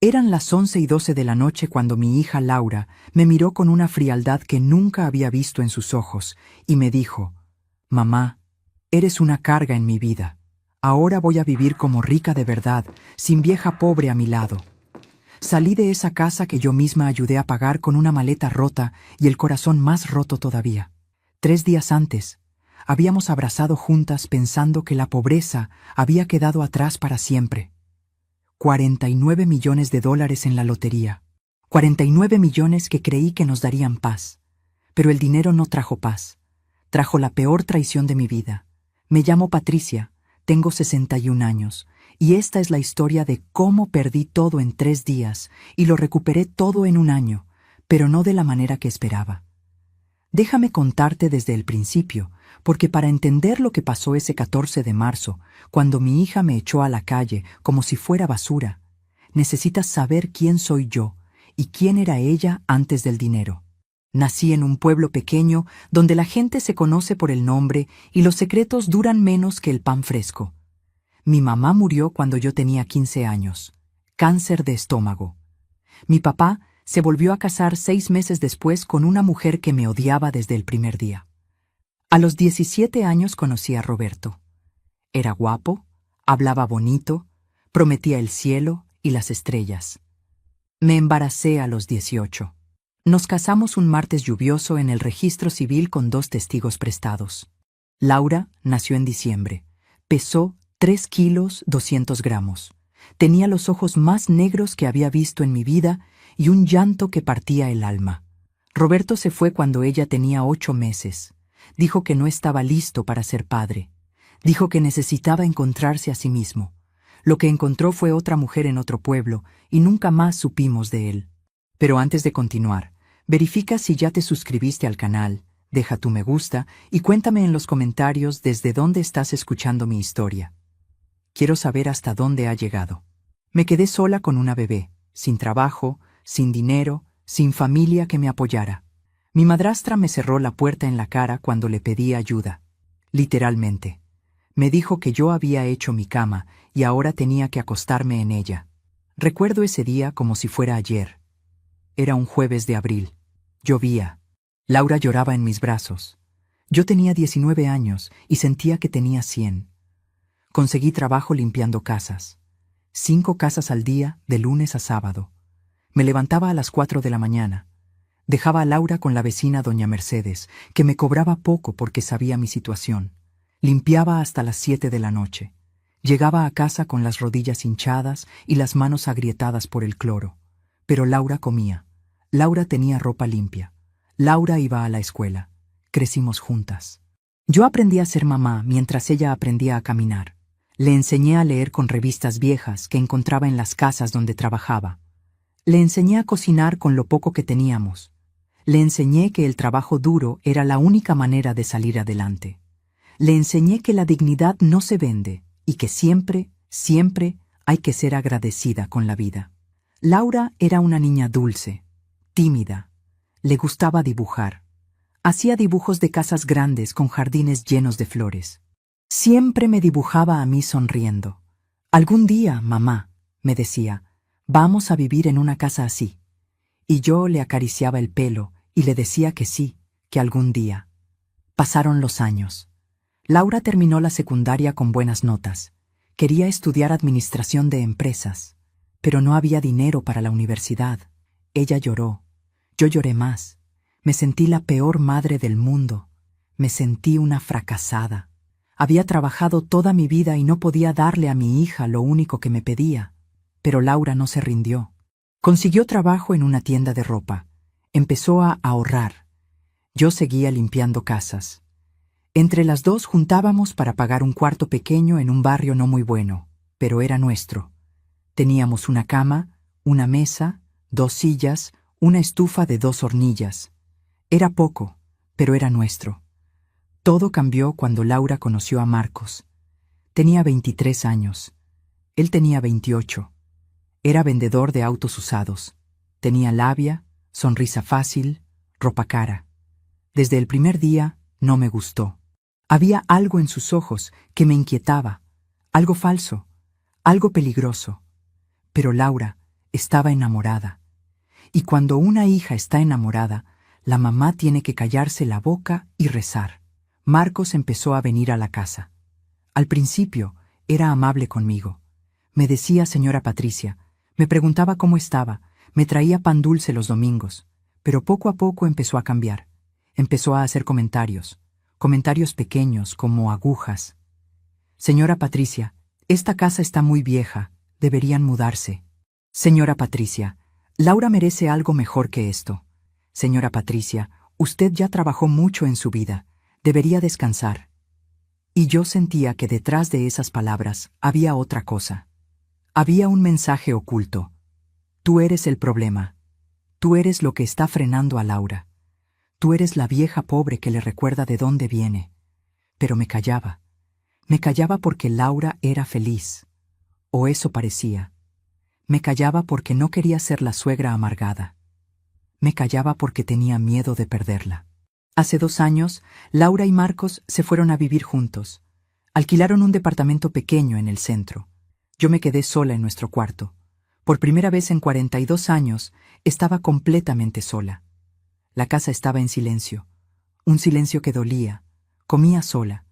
Eran las 11:12 de la noche cuando mi hija Laura me miró con una frialdad que nunca había visto en sus ojos y me dijo: «Mamá, eres una carga en mi vida. Ahora voy a vivir como rica de verdad, sin vieja pobre a mi lado». Salí de esa casa que yo misma ayudé a pagar con una maleta rota y el corazón más roto todavía. 3 días antes, habíamos abrazado juntas pensando que la pobreza había quedado atrás para siempre. 49 millones de dólares en la lotería. 49 millones que creí que nos darían paz. Pero el dinero no trajo paz. Trajo la peor traición de mi vida. Me llamo Patricia, tengo 61 años, y esta es la historia de cómo perdí todo en 3 días y lo recuperé todo en un año, pero no de la manera que esperaba. Déjame contarte desde el principio, porque para entender lo que pasó ese 14 de marzo, cuando mi hija me echó a la calle como si fuera basura, necesitas saber quién soy yo y quién era ella antes del dinero. Nací en un pueblo pequeño donde la gente se conoce por el nombre y los secretos duran menos que el pan fresco. Mi mamá murió cuando yo tenía 15 años, cáncer de estómago. Mi papá se volvió a casar 6 meses después con una mujer que me odiaba desde el primer día. A los 17 años conocí a Roberto. Era guapo, hablaba bonito, prometía el cielo y las estrellas. Me embaracé a los 18. Nos casamos un martes lluvioso en el registro civil con 2 testigos prestados. Laura nació en diciembre. Pesó 3 kilos 200 gramos. Tenía los ojos más negros que había visto en mi vida y un llanto que partía el alma. Roberto se fue cuando ella tenía 8 meses. Dijo que no estaba listo para ser padre. Dijo que necesitaba encontrarse a sí mismo. Lo que encontró fue otra mujer en otro pueblo y nunca más supimos de él. Pero antes de continuar, verifica si ya te suscribiste al canal, deja tu me gusta y cuéntame en los comentarios desde dónde estás escuchando mi historia. Quiero saber hasta dónde ha llegado. Me quedé sola con una bebé, sin trabajo, sin dinero, sin familia que me apoyara. Mi madrastra me cerró la puerta en la cara cuando le pedí ayuda. Literalmente. Me dijo que yo había hecho mi cama y ahora tenía que acostarme en ella. Recuerdo ese día como si fuera ayer. Era un jueves de abril. Llovía. Laura lloraba en mis brazos. Yo tenía 19 años y sentía que tenía 100. Conseguí trabajo limpiando casas. 5 casas al día, de lunes a sábado. Me levantaba a las 4 de la mañana. Dejaba a Laura con la vecina doña Mercedes, que me cobraba poco porque sabía mi situación. Limpiaba hasta las 7 de la noche. Llegaba a casa con las rodillas hinchadas y las manos agrietadas por el cloro. Pero Laura comía. Laura tenía ropa limpia. Laura iba a la escuela. Crecimos juntas. Yo aprendí a ser mamá mientras ella aprendía a caminar. Le enseñé a leer con revistas viejas que encontraba en las casas donde trabajaba. Le enseñé a cocinar con lo poco que teníamos. Le enseñé que el trabajo duro era la única manera de salir adelante. Le enseñé que la dignidad no se vende y que siempre, siempre hay que ser agradecida con la vida. Laura era una niña dulce, tímida. Le gustaba dibujar. Hacía dibujos de casas grandes con jardines llenos de flores. Siempre me dibujaba a mí sonriendo. «Algún día, mamá», me decía, «vamos a vivir en una casa así». Y yo le acariciaba el pelo y le decía que sí, que algún día. Pasaron los años. Laura terminó la secundaria con buenas notas. Quería estudiar administración de empresas, pero no había dinero para la universidad. Ella lloró. Yo lloré más. Me sentí la peor madre del mundo. Me sentí una fracasada. Había trabajado toda mi vida y no podía darle a mi hija lo único que me pedía. Pero Laura no se rindió. Consiguió trabajo en una tienda de ropa. Empezó a ahorrar. Yo seguía limpiando casas. Entre las dos juntábamos para pagar un cuarto pequeño en un barrio no muy bueno, pero era nuestro. Teníamos una cama, una mesa, 2 sillas, una estufa de 2 hornillas. Era poco, pero era nuestro. Todo cambió cuando Laura conoció a Marcos. Tenía 23 años. Él tenía 28. Era vendedor de autos usados. Tenía labia, sonrisa fácil, ropa cara. Desde el primer día no me gustó. Había algo en sus ojos que me inquietaba, algo falso, algo peligroso. Pero Laura estaba enamorada. Y cuando una hija está enamorada, la mamá tiene que callarse la boca y rezar. Marcos empezó a venir a la casa. Al principio, era amable conmigo. Me decía señora Patricia, me preguntaba cómo estaba, me traía pan dulce los domingos, pero poco a poco empezó a cambiar. Empezó a hacer comentarios pequeños como agujas. Señora Patricia, esta casa está muy vieja, deberían mudarse. Señora Patricia, Laura merece algo mejor que esto. Señora Patricia, usted ya trabajó mucho en su vida, debería descansar. Y yo sentía que detrás de esas palabras había otra cosa. Había un mensaje oculto. Tú eres el problema. Tú eres lo que está frenando a Laura. Tú eres la vieja pobre que le recuerda de dónde viene. Pero me callaba. Me callaba porque Laura era feliz. O eso parecía. Me callaba porque no quería ser la suegra amargada. Me callaba porque tenía miedo de perderla. Hace 2 años, Laura y Marcos se fueron a vivir juntos. Alquilaron un departamento pequeño en el centro. Yo me quedé sola en nuestro cuarto. Por primera vez en 42 años, estaba completamente sola. La casa estaba en silencio. Un silencio que dolía. Comía sola.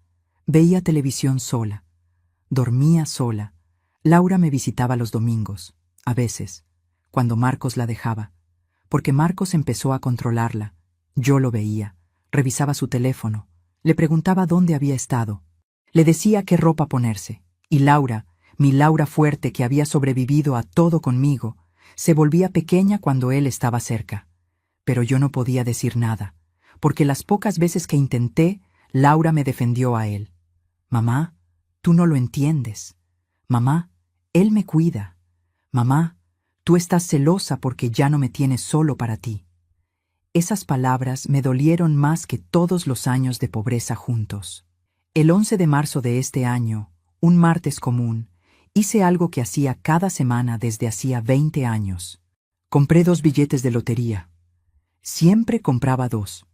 Veía televisión sola. Dormía sola. Laura me visitaba los domingos, a veces, cuando Marcos la dejaba. Porque Marcos empezó a controlarla. Yo lo veía. Revisaba su teléfono. Le preguntaba dónde había estado. Le decía qué ropa ponerse. Y Laura, mi Laura fuerte que había sobrevivido a todo conmigo, se volvía pequeña cuando él estaba cerca. Pero yo no podía decir nada, porque las pocas veces que intenté, Laura me defendió a él. Mamá, tú no lo entiendes. Mamá, él me cuida. Mamá, tú estás celosa porque ya no me tienes solo para ti. Esas palabras me dolieron más que todos los años de pobreza juntos. El 11 de marzo de este año, un martes común, hice algo que hacía cada semana desde hacía 20 años. Compré 2 billetes de lotería. Siempre compraba 2.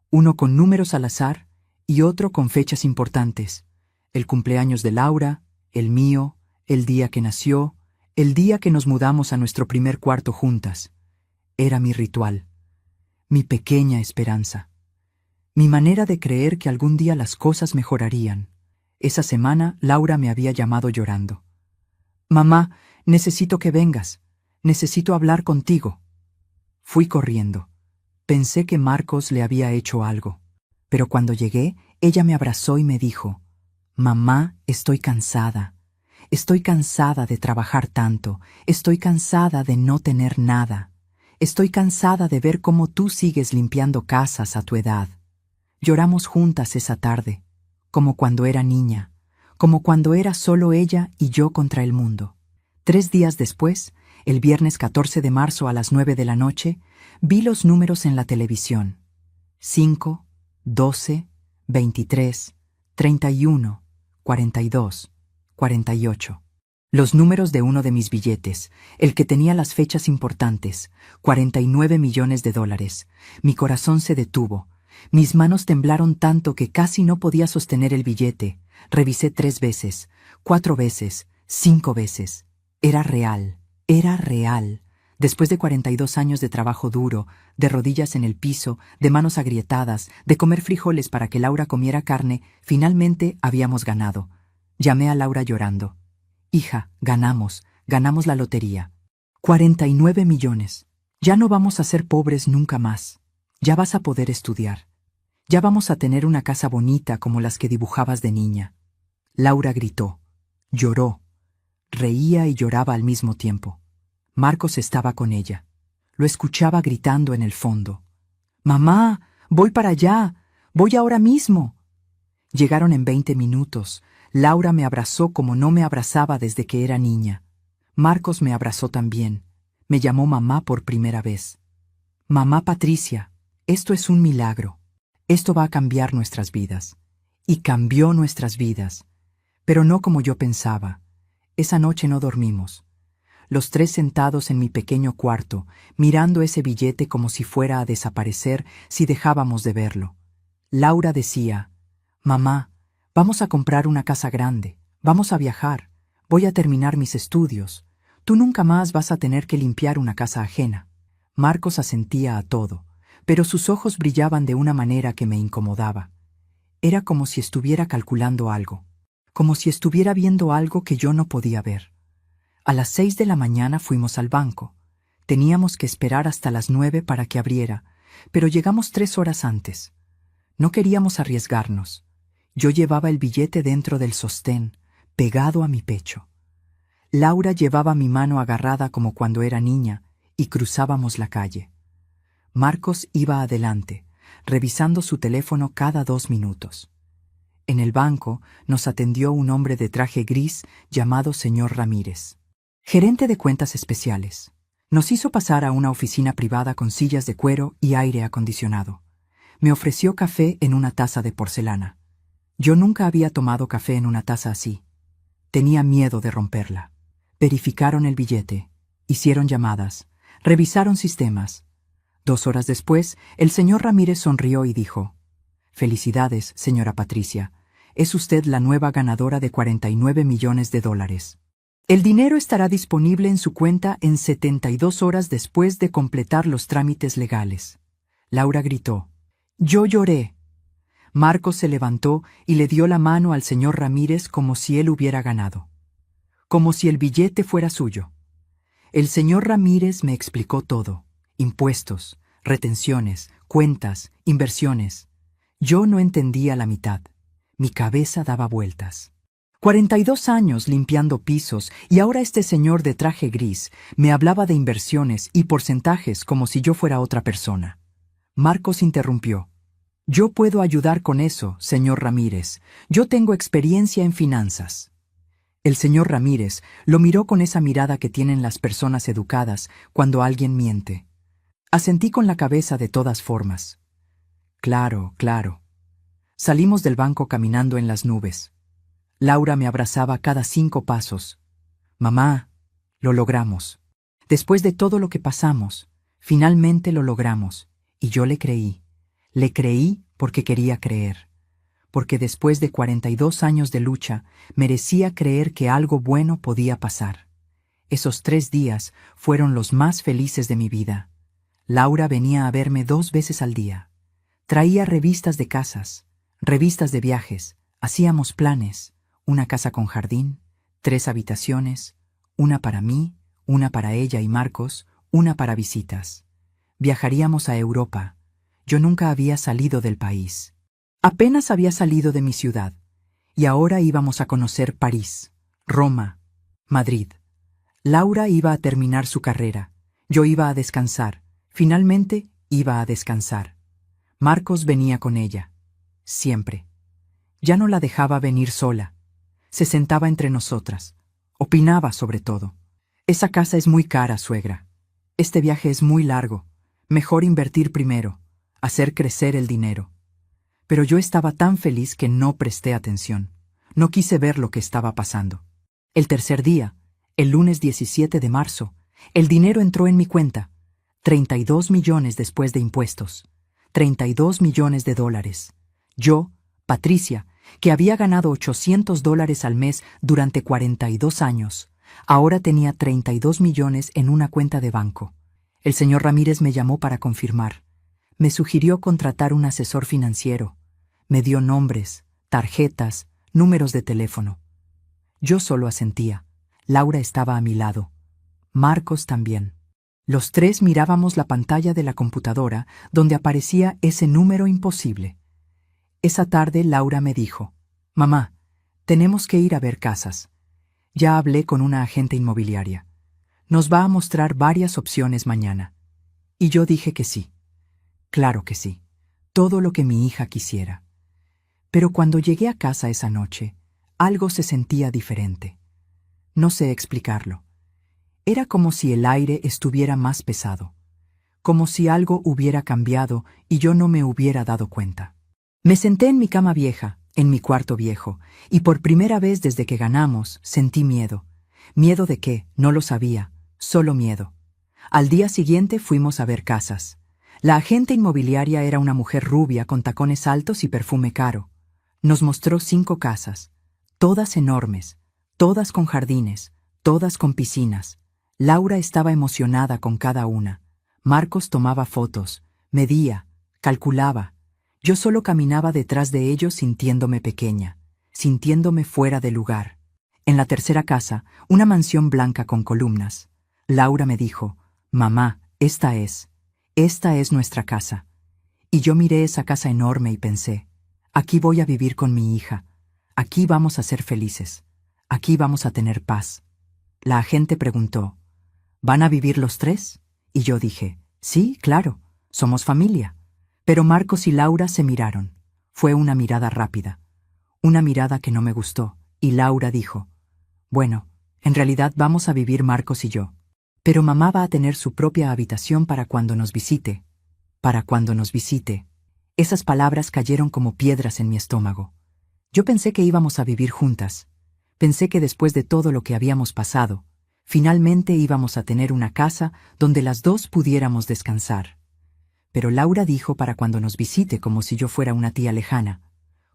Uno con números al azar y otro con fechas importantes. El cumpleaños de Laura, el mío, el día que nació, el día que nos mudamos a nuestro primer cuarto juntas. Era mi ritual. Mi pequeña esperanza. Mi manera de creer que algún día las cosas mejorarían. Esa semana Laura me había llamado llorando. Mamá, necesito que vengas. Necesito hablar contigo. Fui corriendo. Pensé que Marcos le había hecho algo. Pero cuando llegué, ella me abrazó y me dijo, Mamá, estoy cansada. Estoy cansada de trabajar tanto. Estoy cansada de no tener nada. Estoy cansada de ver cómo tú sigues limpiando casas a tu edad. Lloramos juntas esa tarde, como cuando era niña, como cuando era solo ella y yo contra el mundo. 3 días después, el viernes 14 de marzo a las 9 de la noche, vi los números en la televisión. 5, 12, 23, 31, 42, 48. Los números de uno de mis billetes, el que tenía las fechas importantes, 49 millones de dólares. Mi corazón se detuvo. Mis manos temblaron tanto que casi no podía sostener el billete. Revisé 3 veces, 4 veces, 5 veces. Era real, era real. Después de 42 años de trabajo duro, de rodillas en el piso, de manos agrietadas, de comer frijoles para que Laura comiera carne, finalmente habíamos ganado. Llamé a Laura llorando. Hija, ganamos la lotería. 49 millones. Ya no vamos a ser pobres nunca más. Ya vas a poder estudiar. Ya vamos a tener una casa bonita como las que dibujabas de niña. Laura gritó, lloró, reía y lloraba al mismo tiempo. Marcos estaba con ella. Lo escuchaba gritando en el fondo. Mamá, voy para allá, voy ahora mismo. Llegaron en 20 minutos. Laura me abrazó como no me abrazaba desde que era niña. Marcos me abrazó también. Me llamó mamá por primera vez. Mamá Patricia, esto es un milagro. Esto va a cambiar nuestras vidas. Y cambió nuestras vidas. Pero no como yo pensaba. Esa noche no dormimos. Los 3 sentados en mi pequeño cuarto, mirando ese billete como si fuera a desaparecer si dejábamos de verlo. Laura decía, Mamá, vamos a comprar una casa grande, vamos a viajar, voy a terminar mis estudios. Tú nunca más vas a tener que limpiar una casa ajena. Marcos asentía a todo, pero sus ojos brillaban de una manera que me incomodaba. Era como si estuviera calculando algo, como si estuviera viendo algo que yo no podía ver. A las 6 de la mañana fuimos al banco. Teníamos que esperar hasta las 9 para que abriera, pero llegamos 3 horas antes. No queríamos arriesgarnos. Yo llevaba el billete dentro del sostén, pegado a mi pecho. Laura llevaba mi mano agarrada como cuando era niña y cruzábamos la calle. Marcos iba adelante, revisando su teléfono cada 2 minutos. En el banco nos atendió un hombre de traje gris llamado señor Ramírez, gerente de cuentas especiales. Nos hizo pasar a una oficina privada con sillas de cuero y aire acondicionado. Me ofreció café en una taza de porcelana. Yo nunca había tomado café en una taza así. Tenía miedo de romperla. Verificaron el billete, hicieron llamadas, revisaron sistemas. 2 horas después, el señor Ramírez sonrió y dijo: «Felicidades, señora Patricia. Es usted la nueva ganadora de $49 millones. El dinero estará disponible en su cuenta en 72 horas después de completar los trámites legales». Laura gritó. Yo lloré. Marcos se levantó y le dio la mano al señor Ramírez como si él hubiera ganado, como si el billete fuera suyo. El señor Ramírez me explicó todo: impuestos, retenciones, cuentas, inversiones. Yo no entendía la mitad. Mi cabeza daba vueltas. 42 años limpiando pisos y ahora este señor de traje gris me hablaba de inversiones y porcentajes como si yo fuera otra persona. Marcos interrumpió. Yo puedo ayudar con eso, señor Ramírez. Yo tengo experiencia en finanzas. El señor Ramírez lo miró con esa mirada que tienen las personas educadas cuando alguien miente. Asentí con la cabeza de todas formas. Claro, claro. Salimos del banco caminando en las nubes. Laura me abrazaba cada 5 pasos. Mamá, lo logramos. Después de todo lo que pasamos, finalmente lo logramos. Y yo le creí. Le creí porque quería creer. Porque después de 42 años de lucha, merecía creer que algo bueno podía pasar. Esos 3 días fueron los más felices de mi vida. Laura venía a verme 2 veces al día. Traía revistas de casas, revistas de viajes, hacíamos planes. Una casa con jardín, 3 habitaciones, una para mí, una para ella y Marcos, una para visitas. Viajaríamos a Europa. Yo nunca había salido del país. Apenas había salido de mi ciudad. Y ahora íbamos a conocer París, Roma, Madrid. Laura iba a terminar su carrera. Yo iba a descansar. Finalmente iba a descansar. Marcos venía con ella. Siempre. Ya no la dejaba venir sola. Se sentaba entre nosotras. Opinaba sobre todo. Esa casa es muy cara, suegra. Este viaje es muy largo. Mejor invertir primero, hacer crecer el dinero. Pero yo estaba tan feliz que no presté atención. No quise ver lo que estaba pasando. El tercer día, el lunes 17 de marzo, el dinero entró en mi cuenta. 32 millones después de impuestos. $32 millones. Yo, Patricia, que había ganado $800 al mes durante 42 años, ahora tenía 32 millones en una cuenta de banco. El señor Ramírez me llamó para confirmar. Me sugirió contratar un asesor financiero. Me dio nombres, tarjetas, números de teléfono. Yo solo asentía. Laura estaba a mi lado. Marcos también. Los 3 mirábamos la pantalla de la computadora donde aparecía ese número imposible. Esa tarde Laura me dijo: «Mamá, tenemos que ir a ver casas. Ya hablé con una agente inmobiliaria. Nos va a mostrar varias opciones mañana». Y yo dije que sí. Claro que sí. Todo lo que mi hija quisiera. Pero cuando llegué a casa esa noche, algo se sentía diferente. No sé explicarlo. Era como si el aire estuviera más pesado. Como si algo hubiera cambiado y yo no me hubiera dado cuenta. Me senté en mi cama vieja, en mi cuarto viejo, y por primera vez desde que ganamos sentí miedo. ¿Miedo de qué? No lo sabía, solo miedo. Al día siguiente fuimos a ver casas. La agente inmobiliaria era una mujer rubia con tacones altos y perfume caro. Nos mostró 5 casas, todas enormes, todas con jardines, todas con piscinas. Laura estaba emocionada con cada una. Marcos tomaba fotos, medía, calculaba. Yo solo caminaba detrás de ellos sintiéndome pequeña, sintiéndome fuera de lugar. En la tercera casa, una mansión blanca con columnas. Laura me dijo, «Mamá, esta es nuestra casa». Y yo miré esa casa enorme y pensé, «Aquí voy a vivir con mi hija. Aquí vamos a ser felices. Aquí vamos a tener paz». La agente preguntó, «¿Van a vivir los tres?» Y yo dije, «Sí, claro, somos familia». Pero Marcos y Laura se miraron. Fue una mirada rápida. Una mirada que no me gustó, y Laura dijo, «Bueno, en realidad vamos a vivir Marcos y yo. Pero mamá va a tener su propia habitación para cuando nos visite. Para cuando nos visite». Esas palabras cayeron como piedras en mi estómago. Yo pensé que íbamos a vivir juntas. Pensé que después de todo lo que habíamos pasado, finalmente íbamos a tener una casa donde las dos pudiéramos descansar. Pero Laura dijo para cuando nos visite, como si yo fuera una tía lejana,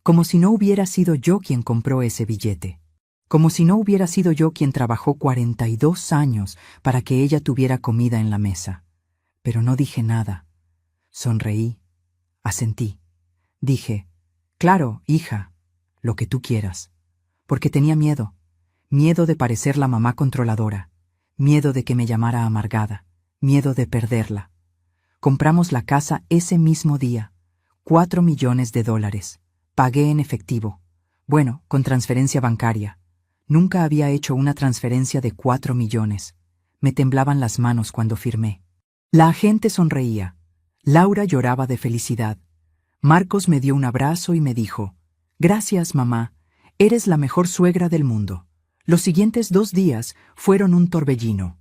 como si no hubiera sido yo quien compró ese billete, como si no hubiera sido yo quien trabajó 42 años para que ella tuviera comida en la mesa. Pero no dije nada. Sonreí, asentí. Dije, «Claro, hija, lo que tú quieras», porque tenía miedo de parecer la mamá controladora, miedo de que me llamara amargada, miedo de perderla. Compramos la casa ese mismo día, $4 millones. Pagué en efectivo. Bueno, con transferencia bancaria. Nunca había hecho una transferencia de 4 millones. Me temblaban las manos cuando firmé. La agente sonreía. Laura lloraba de felicidad. Marcos me dio un abrazo y me dijo, «Gracias, mamá. Eres la mejor suegra del mundo». Los siguientes 2 días fueron un torbellino.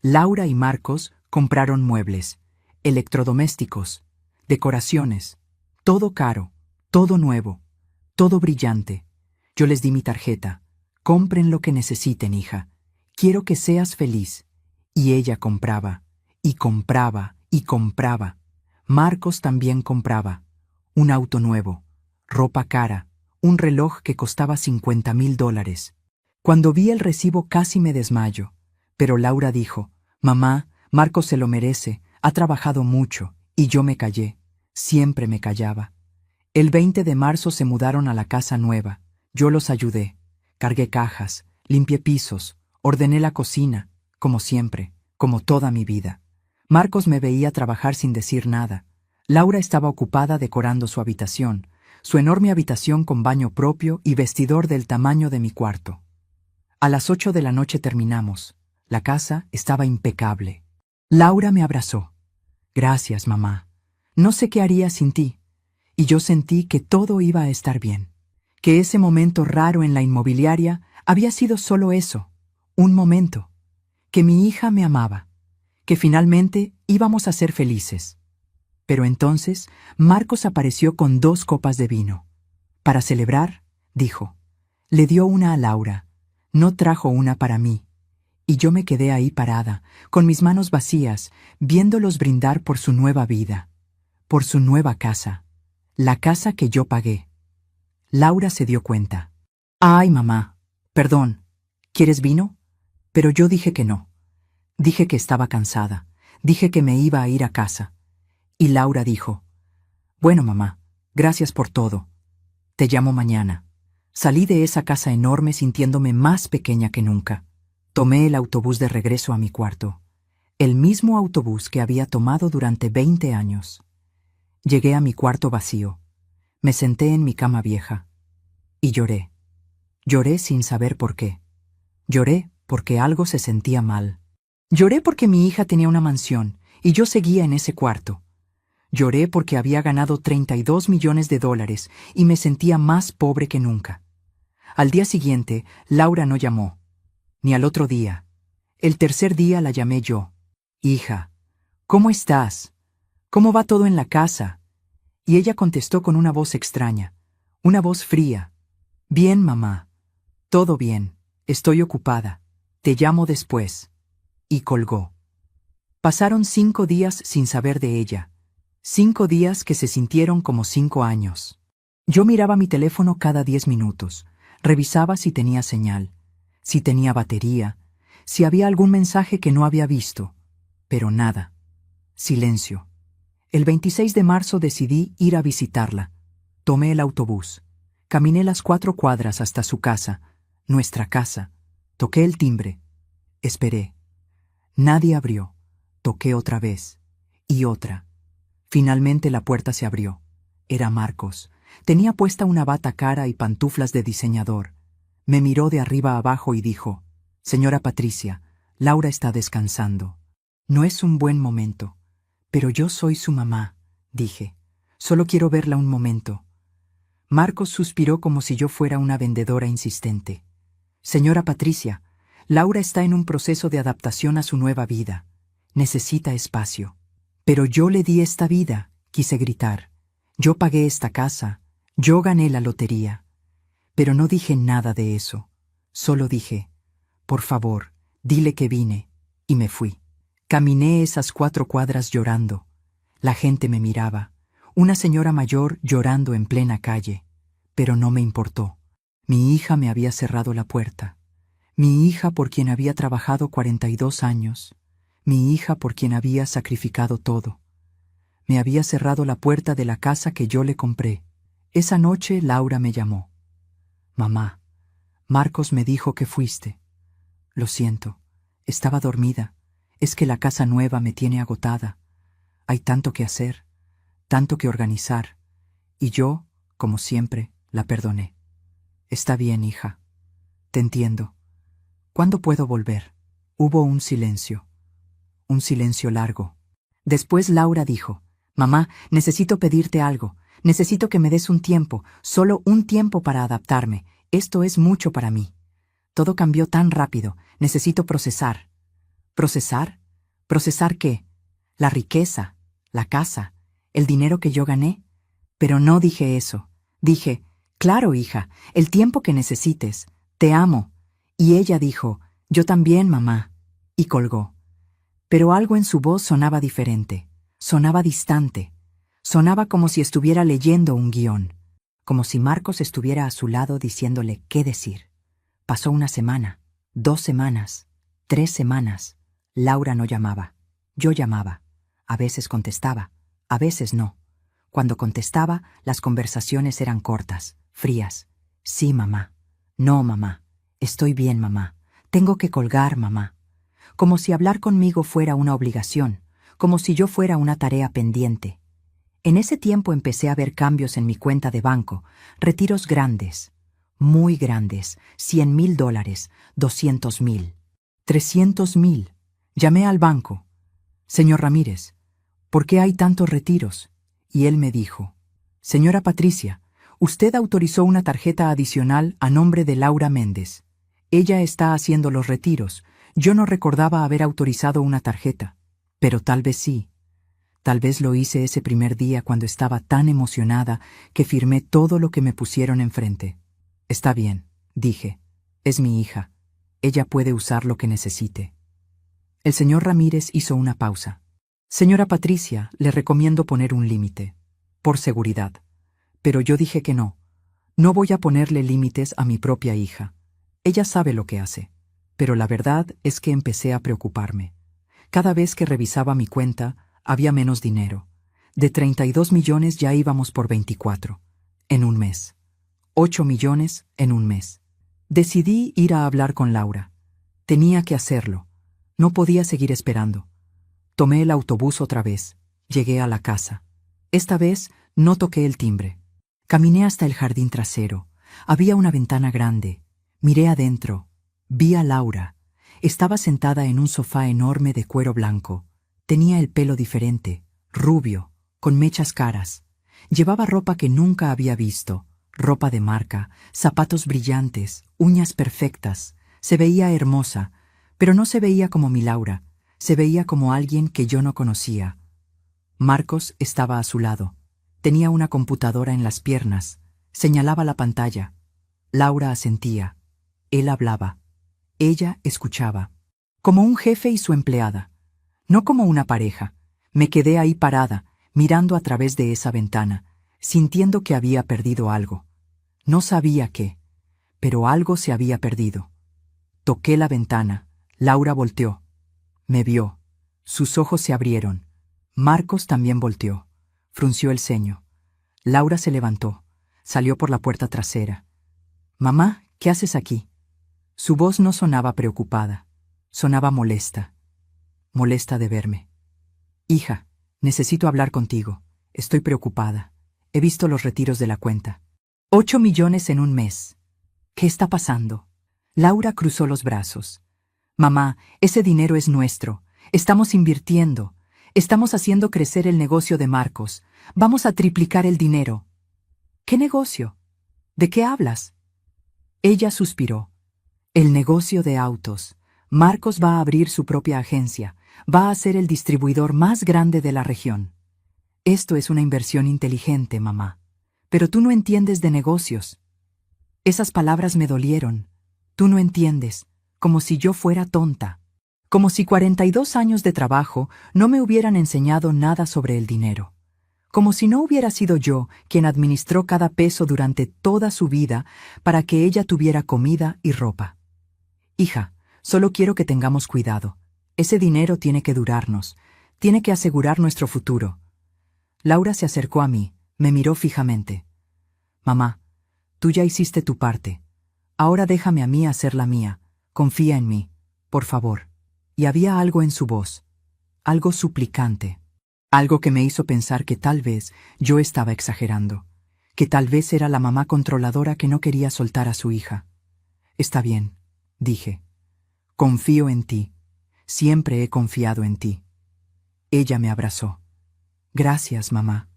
Laura y Marcos compraron muebles, electrodomésticos, decoraciones, todo caro, todo nuevo, todo brillante. Yo les di mi tarjeta. «Compren lo que necesiten, hija. Quiero que seas feliz». Y ella compraba, y compraba, y compraba. Marcos también compraba. Un auto nuevo, ropa cara, un reloj que costaba $50,000. Cuando vi el recibo casi me desmayo, pero Laura dijo, «Mamá, Marcos se lo merece, ha trabajado mucho», y yo me callé, siempre me callaba. El 20 de marzo se mudaron a la casa nueva. Yo los ayudé, cargué cajas, limpié pisos, ordené la cocina, como siempre, como toda mi vida. Marcos me veía trabajar sin decir nada. Laura estaba ocupada decorando su habitación, su enorme habitación con baño propio y vestidor del tamaño de mi cuarto. A las 8 de la noche terminamos. La casa estaba impecable. Laura me abrazó. «Gracias, mamá. No sé qué haría sin ti». Y yo sentí que todo iba a estar bien. Que ese momento raro en la inmobiliaria había sido solo eso, un momento. Que mi hija me amaba. Que finalmente íbamos a ser felices. Pero entonces Marcos apareció con 2 copas de vino. Para celebrar, dijo. Le dio una a Laura. No trajo una para mí. Y yo me quedé ahí parada, con mis manos vacías, viéndolos brindar por su nueva vida, por su nueva casa, la casa que yo pagué. Laura se dio cuenta. «Ay, mamá, perdón, ¿quieres vino?» Pero yo dije que no. Dije que estaba cansada. Dije que me iba a ir a casa. Y Laura dijo, «Bueno, mamá, gracias por todo. Te llamo mañana». Salí de esa casa enorme sintiéndome más pequeña que nunca. Tomé el autobús de regreso a mi cuarto. El mismo autobús que había tomado durante 20 años. Llegué a mi cuarto vacío. Me senté en mi cama vieja. Y lloré. Lloré sin saber por qué. Lloré porque algo se sentía mal. Lloré porque mi hija tenía una mansión y yo seguía en ese cuarto. Lloré porque había ganado $32 millones y me sentía más pobre que nunca. Al día siguiente, Laura no llamó. Ni al otro día. El tercer día la llamé yo. «Hija, ¿cómo estás? ¿Cómo va todo en la casa?» Y ella contestó con una voz extraña, una voz fría. «Bien, mamá. Todo bien. Estoy ocupada. Te llamo después». Y colgó. Pasaron 5 días sin saber de ella. 5 días que se sintieron como 5 años. Yo miraba mi teléfono cada 10 minutos. Revisaba si tenía señal, si tenía batería, si había algún mensaje que no había visto, pero nada. Silencio. El 26 de marzo decidí ir a visitarla. Tomé el autobús. Caminé las 4 cuadras hasta su casa, nuestra casa. Toqué el timbre. Esperé. Nadie abrió. Toqué otra vez. Y otra. Finalmente la puerta se abrió. Era Marcos. Tenía puesta una bata cara y pantuflas de diseñador. Me miró de arriba a abajo y dijo: «Señora Patricia, Laura está descansando. No es un buen momento». «Pero yo soy su mamá», dije. «Solo quiero verla un momento». Marcos suspiró como si yo fuera una vendedora insistente. «Señora Patricia, Laura está en un proceso de adaptación a su nueva vida. Necesita espacio». «Pero yo le di esta vida», quise gritar. «Yo pagué esta casa. Yo gané la lotería». Pero no dije nada de eso. Solo dije: «Por favor, dile que vine», y me fui. Caminé esas 4 cuadras llorando. La gente me miraba. Una señora mayor llorando en plena calle. Pero no me importó. Mi hija me había cerrado la puerta. Mi hija por quien había trabajado 42 años. Mi hija por quien había sacrificado todo. Me había cerrado la puerta de la casa que yo le compré. Esa noche Laura me llamó. «Mamá, Marcos me dijo que fuiste». «Lo siento, estaba dormida. Es que la casa nueva me tiene agotada. Hay tanto que hacer, tanto que organizar». Y yo, como siempre, la perdoné. «Está bien, hija. Te entiendo. ¿Cuándo puedo volver?» Hubo un silencio largo. Después Laura dijo: «Mamá, necesito pedirte algo. Necesito que me des un tiempo, solo un tiempo para adaptarme. Esto es mucho para mí. Todo cambió tan rápido. Necesito procesar». «¿Procesar? ¿Procesar qué? La riqueza, la casa, el dinero que yo gané». Pero no dije eso. Dije: «Claro, hija, el tiempo que necesites. Te amo». Y ella dijo: «Yo también, mamá». Y colgó. Pero algo en su voz sonaba diferente. Sonaba distante. Sonaba como si estuviera leyendo un guión. Como si Marcos estuviera a su lado diciéndole qué decir. Pasó una semana, 2 semanas, 3 semanas. Laura no llamaba. Yo llamaba. A veces contestaba, a veces no. Cuando contestaba, las conversaciones eran cortas, frías. «Sí, mamá». «No, mamá». «Estoy bien, mamá». «Tengo que colgar, mamá». Como si hablar conmigo fuera una obligación, como si yo fuera una tarea pendiente. En ese tiempo empecé a ver cambios en mi cuenta de banco, retiros grandes, muy grandes, $100,000, $200,000, $300,000. Llamé al banco. «Señor Ramírez, ¿por qué hay tantos retiros?». Y él me dijo: «Señora Patricia, usted autorizó una tarjeta adicional a nombre de Laura Méndez. Ella está haciendo los retiros. Yo no recordaba haber autorizado una tarjeta, pero tal vez sí. Tal vez lo hice ese primer día cuando estaba tan emocionada que firmé todo lo que me pusieron enfrente». «Está bien», dije. «Es mi hija. Ella puede usar lo que necesite». El señor Ramírez hizo una pausa. «Señora Patricia, le recomiendo poner un límite, por seguridad». Pero yo dije que no. No voy a ponerle límites a mi propia hija. Ella sabe lo que hace. Pero la verdad es que empecé a preocuparme. Cada vez que revisaba mi cuenta, había menos dinero. De 32 millones ya íbamos por 24. En un mes. 8 millones en un mes. Decidí ir a hablar con Laura. Tenía que hacerlo. No podía seguir esperando. Tomé el autobús otra vez. Llegué a la casa. Esta vez no toqué el timbre. Caminé hasta el jardín trasero. Había una ventana grande. Miré adentro. Vi a Laura. Estaba sentada en un sofá enorme de cuero blanco. Tenía el pelo diferente, rubio, con mechas caras. Llevaba ropa que nunca había visto, ropa de marca, zapatos brillantes, uñas perfectas. Se veía hermosa, pero no se veía como mi Laura. Se veía como alguien que yo no conocía. Marcos estaba a su lado. Tenía una computadora en las piernas. Señalaba la pantalla. Laura asentía. Él hablaba. Ella escuchaba. Como un jefe y su empleada. No como una pareja. Me quedé ahí parada, mirando a través de esa ventana, sintiendo que había perdido algo. No sabía qué, pero algo se había perdido. Toqué la ventana. Laura volteó. Me vio. Sus ojos se abrieron. Marcos también volteó. Frunció el ceño. Laura se levantó. Salió por la puerta trasera. «Mamá, ¿qué haces aquí?» Su voz no sonaba preocupada. Sonaba molesta. Molesta de verme. «Hija, necesito hablar contigo. Estoy preocupada. He visto los retiros de la cuenta. 8 millones en un mes. ¿Qué está pasando?» Laura cruzó los brazos. «Mamá, ese dinero es nuestro. Estamos invirtiendo. Estamos haciendo crecer el negocio de Marcos. Vamos a triplicar el dinero». «¿Qué negocio? ¿De qué hablas?» Ella suspiró. «El negocio de autos. Marcos va a abrir su propia agencia. Va a ser el distribuidor más grande de la región. Esto es una inversión inteligente, mamá. Pero tú no entiendes de negocios». Esas palabras me dolieron. Tú no entiendes, como si yo fuera tonta. Como si 42 años de trabajo no me hubieran enseñado nada sobre el dinero. Como si no hubiera sido yo quien administró cada peso durante toda su vida para que ella tuviera comida y ropa. «Hija, solo quiero que tengamos cuidado. Ese dinero tiene que durarnos. Tiene que asegurar nuestro futuro». Laura se acercó a mí, me miró fijamente. «Mamá, tú ya hiciste tu parte. Ahora déjame a mí hacer la mía. Confía en mí, por favor». Y había algo en su voz, algo suplicante, algo que me hizo pensar que tal vez yo estaba exagerando, que tal vez era la mamá controladora que no quería soltar a su hija. «Está bien», dije. «Confío en ti. Siempre he confiado en ti». Ella me abrazó. «Gracias, mamá.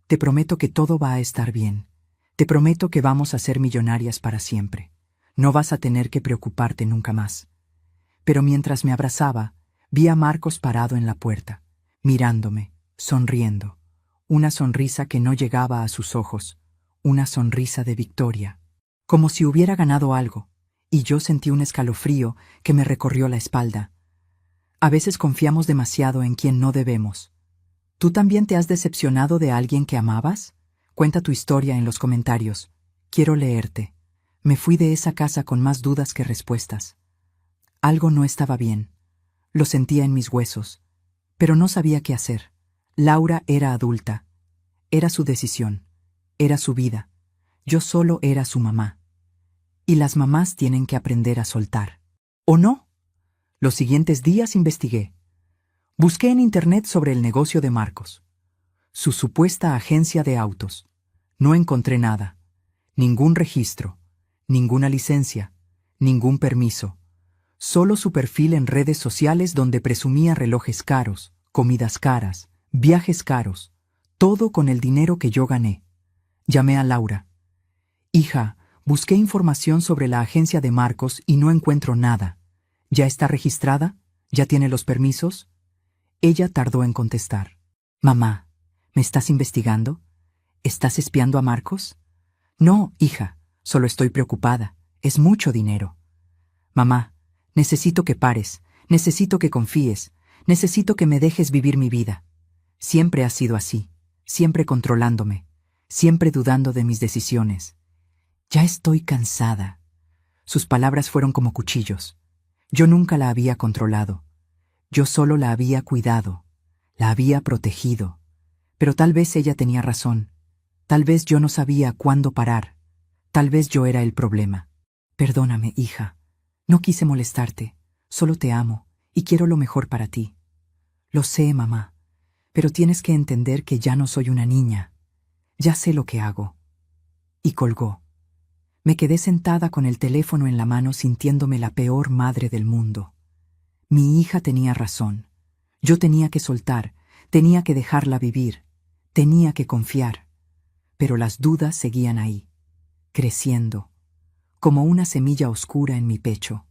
Te prometo que todo va a estar bien. Te prometo que vamos a ser millonarias para siempre. No vas a tener que preocuparte nunca más». Pero mientras me abrazaba, vi a Marcos parado en la puerta, mirándome, sonriendo. Una sonrisa que no llegaba a sus ojos, una sonrisa de victoria. Como si hubiera ganado algo, y yo sentí un escalofrío que me recorrió la espalda. A veces confiamos demasiado en quien no debemos. ¿Tú también te has decepcionado de alguien que amabas? Cuenta tu historia en los comentarios. Quiero leerte. Me fui de esa casa con más dudas que respuestas. Algo no estaba bien. Lo sentía en mis huesos, pero no sabía qué hacer. Laura era adulta. Era su decisión. Era su vida. Yo solo era su mamá. Y las mamás tienen que aprender a soltar. ¿O no? Los siguientes días investigué. Busqué en internet sobre el negocio de Marcos. Su supuesta agencia de autos. No encontré nada. Ningún registro. Ninguna licencia. Ningún permiso. Solo su perfil en redes sociales donde presumía relojes caros, comidas caras, viajes caros, todo con el dinero que yo gané. Llamé a Laura. «Hija, busqué información sobre la agencia de Marcos y no encuentro nada. ¿Ya está registrada? ¿Ya tiene los permisos?» Ella tardó en contestar. «Mamá, ¿me estás investigando? ¿Estás espiando a Marcos?» «No, hija, solo estoy preocupada. Es mucho dinero». «Mamá, necesito que pares, necesito que confíes, necesito que me dejes vivir mi vida. Siempre has sido así, siempre controlándome, siempre dudando de mis decisiones. Ya estoy cansada». Sus palabras fueron como cuchillos. Yo nunca la había controlado. Yo solo la había cuidado, la había protegido. Pero tal vez ella tenía razón. Tal vez yo no sabía cuándo parar. Tal vez yo era el problema. «Perdóname, hija. No quise molestarte, solo te amo y quiero lo mejor para ti». «Lo sé, mamá, pero tienes que entender que ya no soy una niña. Ya sé lo que hago». Y colgó. Me quedé sentada con el teléfono en la mano sintiéndome la peor madre del mundo. Mi hija tenía razón. Yo tenía que soltar, tenía que dejarla vivir, tenía que confiar. Pero las dudas seguían ahí, creciendo, como una semilla oscura en mi pecho.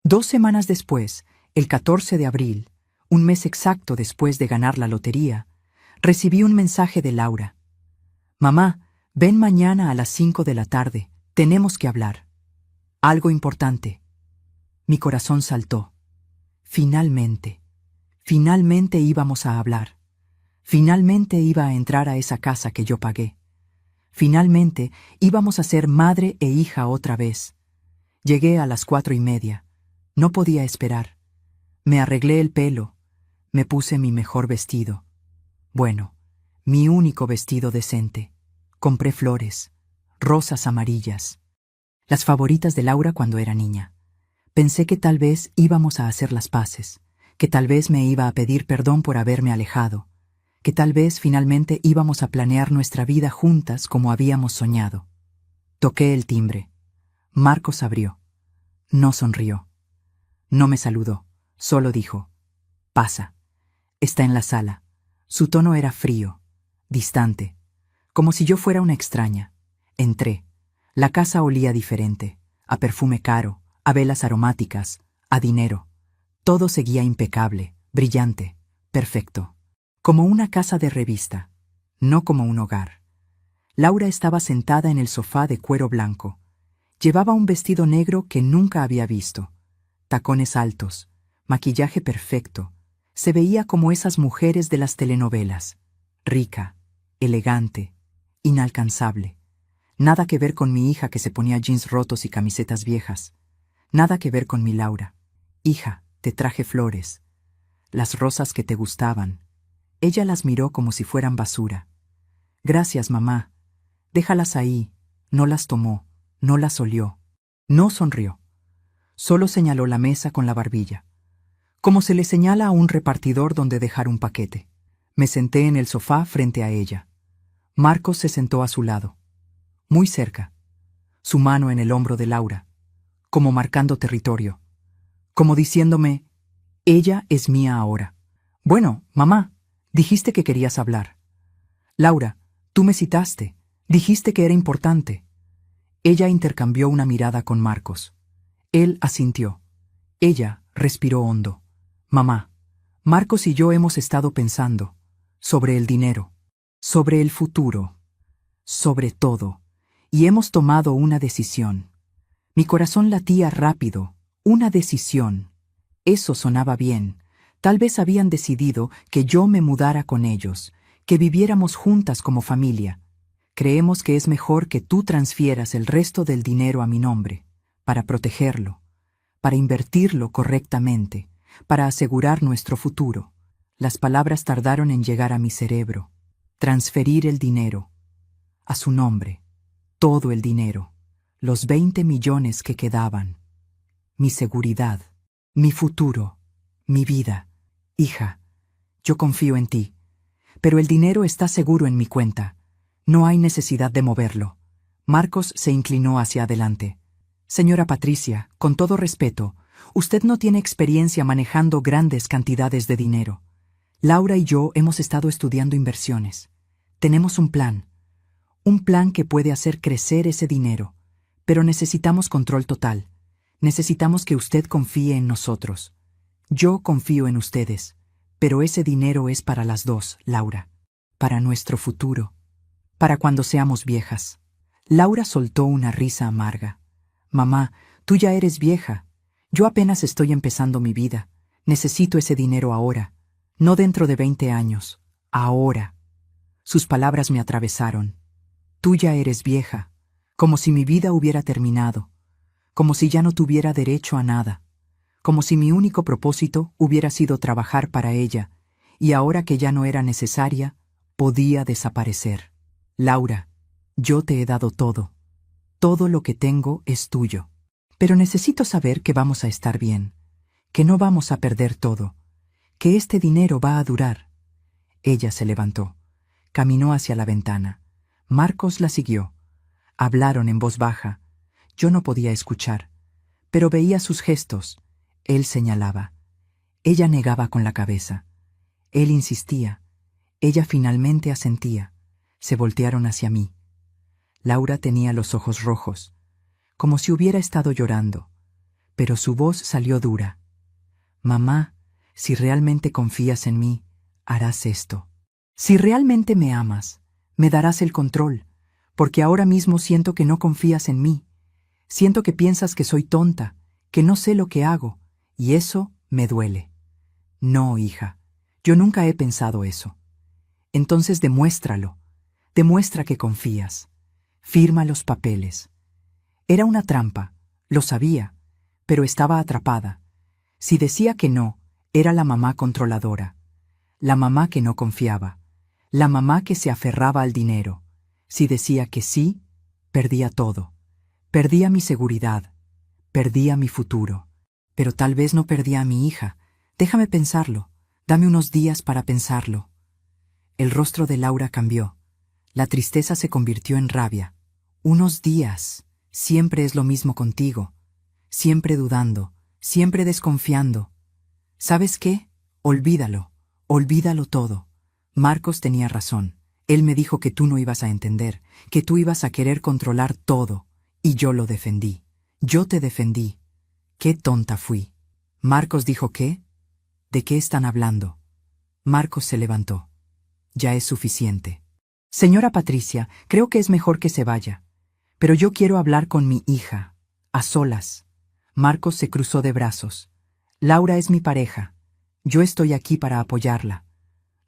2 semanas después, el 14 de abril, un mes exacto después de ganar la lotería, recibí un mensaje de Laura. «Mamá, ven mañana a las 5 de la tarde. Tenemos que hablar. Algo importante». Mi corazón saltó. Finalmente íbamos a hablar. Finalmente iba a entrar a esa casa que yo pagué. Finalmente íbamos a ser madre e hija otra vez. Llegué a las 4:30. No podía esperar. Me arreglé el pelo, me puse mi mejor vestido. Bueno, mi único vestido decente. Compré flores, rosas amarillas, las favoritas de Laura cuando era niña. Pensé que tal vez íbamos a hacer las paces, que tal vez me iba a pedir perdón por haberme alejado, que tal vez finalmente íbamos a planear nuestra vida juntas como habíamos soñado. Toqué el timbre. Marcos abrió. No sonrió. No me saludó. Solo dijo: «Pasa». Está en la sala. Su tono era frío, distante, como si yo fuera una extraña. Entré. La casa olía diferente, a perfume caro, a velas aromáticas, a dinero. Todo seguía impecable, brillante, perfecto. Como una casa de revista, no como un hogar. Laura estaba sentada en el sofá de cuero blanco. Llevaba un vestido negro que nunca había visto. Tacones altos, maquillaje perfecto. Se veía como esas mujeres de las telenovelas. Rica, elegante, inalcanzable. Nada que ver con mi hija que se ponía jeans rotos y camisetas viejas. Nada que ver con mi Laura. «Hija, te traje flores. Las rosas que te gustaban». Ella las miró como si fueran basura. «Gracias, mamá. Déjalas ahí». No las tomó, no las olió. No sonrió. Solo señaló la mesa con la barbilla, como se le señala a un repartidor donde dejar un paquete. Me senté en el sofá frente a ella. Marcos se sentó a su lado, muy cerca, su mano en el hombro de Laura, como marcando territorio, como diciéndome: «Ella es mía ahora». «Bueno, mamá, dijiste que querías hablar». «Laura, tú me citaste, dijiste que era importante». Ella intercambió una mirada con Marcos. Él asintió. Ella respiró hondo. «Mamá, Marcos y yo hemos estado pensando sobre el dinero, sobre el futuro, sobre todo, y hemos tomado una decisión». Mi corazón latía rápido. Una decisión. Eso sonaba bien. Tal vez habían decidido que yo me mudara con ellos, que viviéramos juntas como familia. «Creemos que es mejor que tú transfieras el resto del dinero a mi nombre, para protegerlo, para invertirlo correctamente, para asegurar nuestro futuro». Las palabras tardaron en llegar a mi cerebro. Transferir el dinero. A su nombre. Todo el dinero. Los 20 millones que quedaban. Mi seguridad. Mi futuro. Mi vida. «Hija, yo confío en ti. Pero el dinero está seguro en mi cuenta. No hay necesidad de moverlo». Marcos se inclinó hacia adelante. «Señora Patricia, con todo respeto, usted no tiene experiencia manejando grandes cantidades de dinero. Laura y yo hemos estado estudiando inversiones. Tenemos un plan que puede hacer crecer ese dinero, pero necesitamos control total. Necesitamos que usted confíe en nosotros. Yo confío en ustedes, pero ese dinero es para las dos, Laura. Para nuestro futuro. Para cuando seamos viejas». Laura soltó una risa amarga. «Mamá, tú ya eres vieja. Yo apenas estoy empezando mi vida. Necesito ese dinero ahora. No dentro de 20 años. Ahora». Sus palabras me atravesaron. «Tú ya eres vieja». Como si mi vida hubiera terminado. Como si ya no tuviera derecho a nada. Como si mi único propósito hubiera sido trabajar para ella, y ahora que ya no era necesaria, podía desaparecer. «Laura, yo te he dado todo. Todo lo que tengo es tuyo. Pero necesito saber que vamos a estar bien, que no vamos a perder todo, que este dinero va a durar». Ella se levantó. Caminó hacia la ventana. Marcos la siguió. Hablaron en voz baja. Yo no podía escuchar, pero veía sus gestos. Él señalaba. Ella negaba con la cabeza. Él insistía. Ella finalmente asentía. Se voltearon hacia mí. Laura tenía los ojos rojos, como si hubiera estado llorando, pero su voz salió dura. «Mamá, si realmente confías en mí, harás esto. Si realmente me amas, me darás el control, porque ahora mismo siento que no confías en mí. Siento que piensas que soy tonta, que no sé lo que hago, y eso me duele». «No, hija, yo nunca he pensado eso». «Entonces demuéstralo. Demuestra que confías. Firma los papeles». Era una trampa, lo sabía, pero estaba atrapada. Si decía que no, Era la mamá controladora, la mamá que no confiaba, la mamá que se aferraba al dinero. Si decía que sí, perdía todo. Perdía mi seguridad, perdía mi futuro. Pero tal vez no perdía a mi hija. Déjame pensarlo. Dame unos días para pensarlo. El rostro de Laura cambió. La tristeza se convirtió en rabia. Unos días. Siempre es lo mismo contigo. Siempre dudando, siempre desconfiando. ¿Sabes qué? Olvídalo. Olvídalo todo. Marcos tenía razón. Él me dijo que tú no ibas a entender, que tú ibas a querer controlar todo. Y yo lo defendí. Yo te defendí. Qué tonta fui. Marcos dijo ¿qué? ¿De qué están hablando? Marcos se levantó. Ya es suficiente. Señora Patricia, creo que es mejor que se vaya. Pero yo quiero hablar con mi hija. A solas. Marcos se cruzó de brazos. Laura es mi pareja. Yo estoy aquí para apoyarla.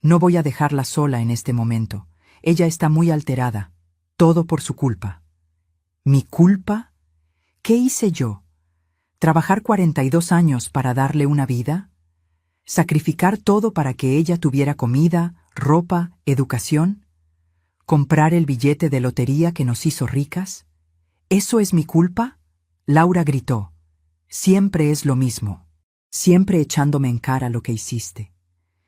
No voy a dejarla sola en este momento. Ella está muy alterada. Todo por su culpa. ¿Mi culpa? ¿Qué hice yo? ¿Trabajar 42 años para darle una vida? ¿Sacrificar todo para que ella tuviera comida, ropa, educación? ¿Comprar el billete de lotería que nos hizo ricas? ¿Eso es mi culpa? Laura gritó. Siempre es lo mismo. Siempre echándome en cara lo que hiciste.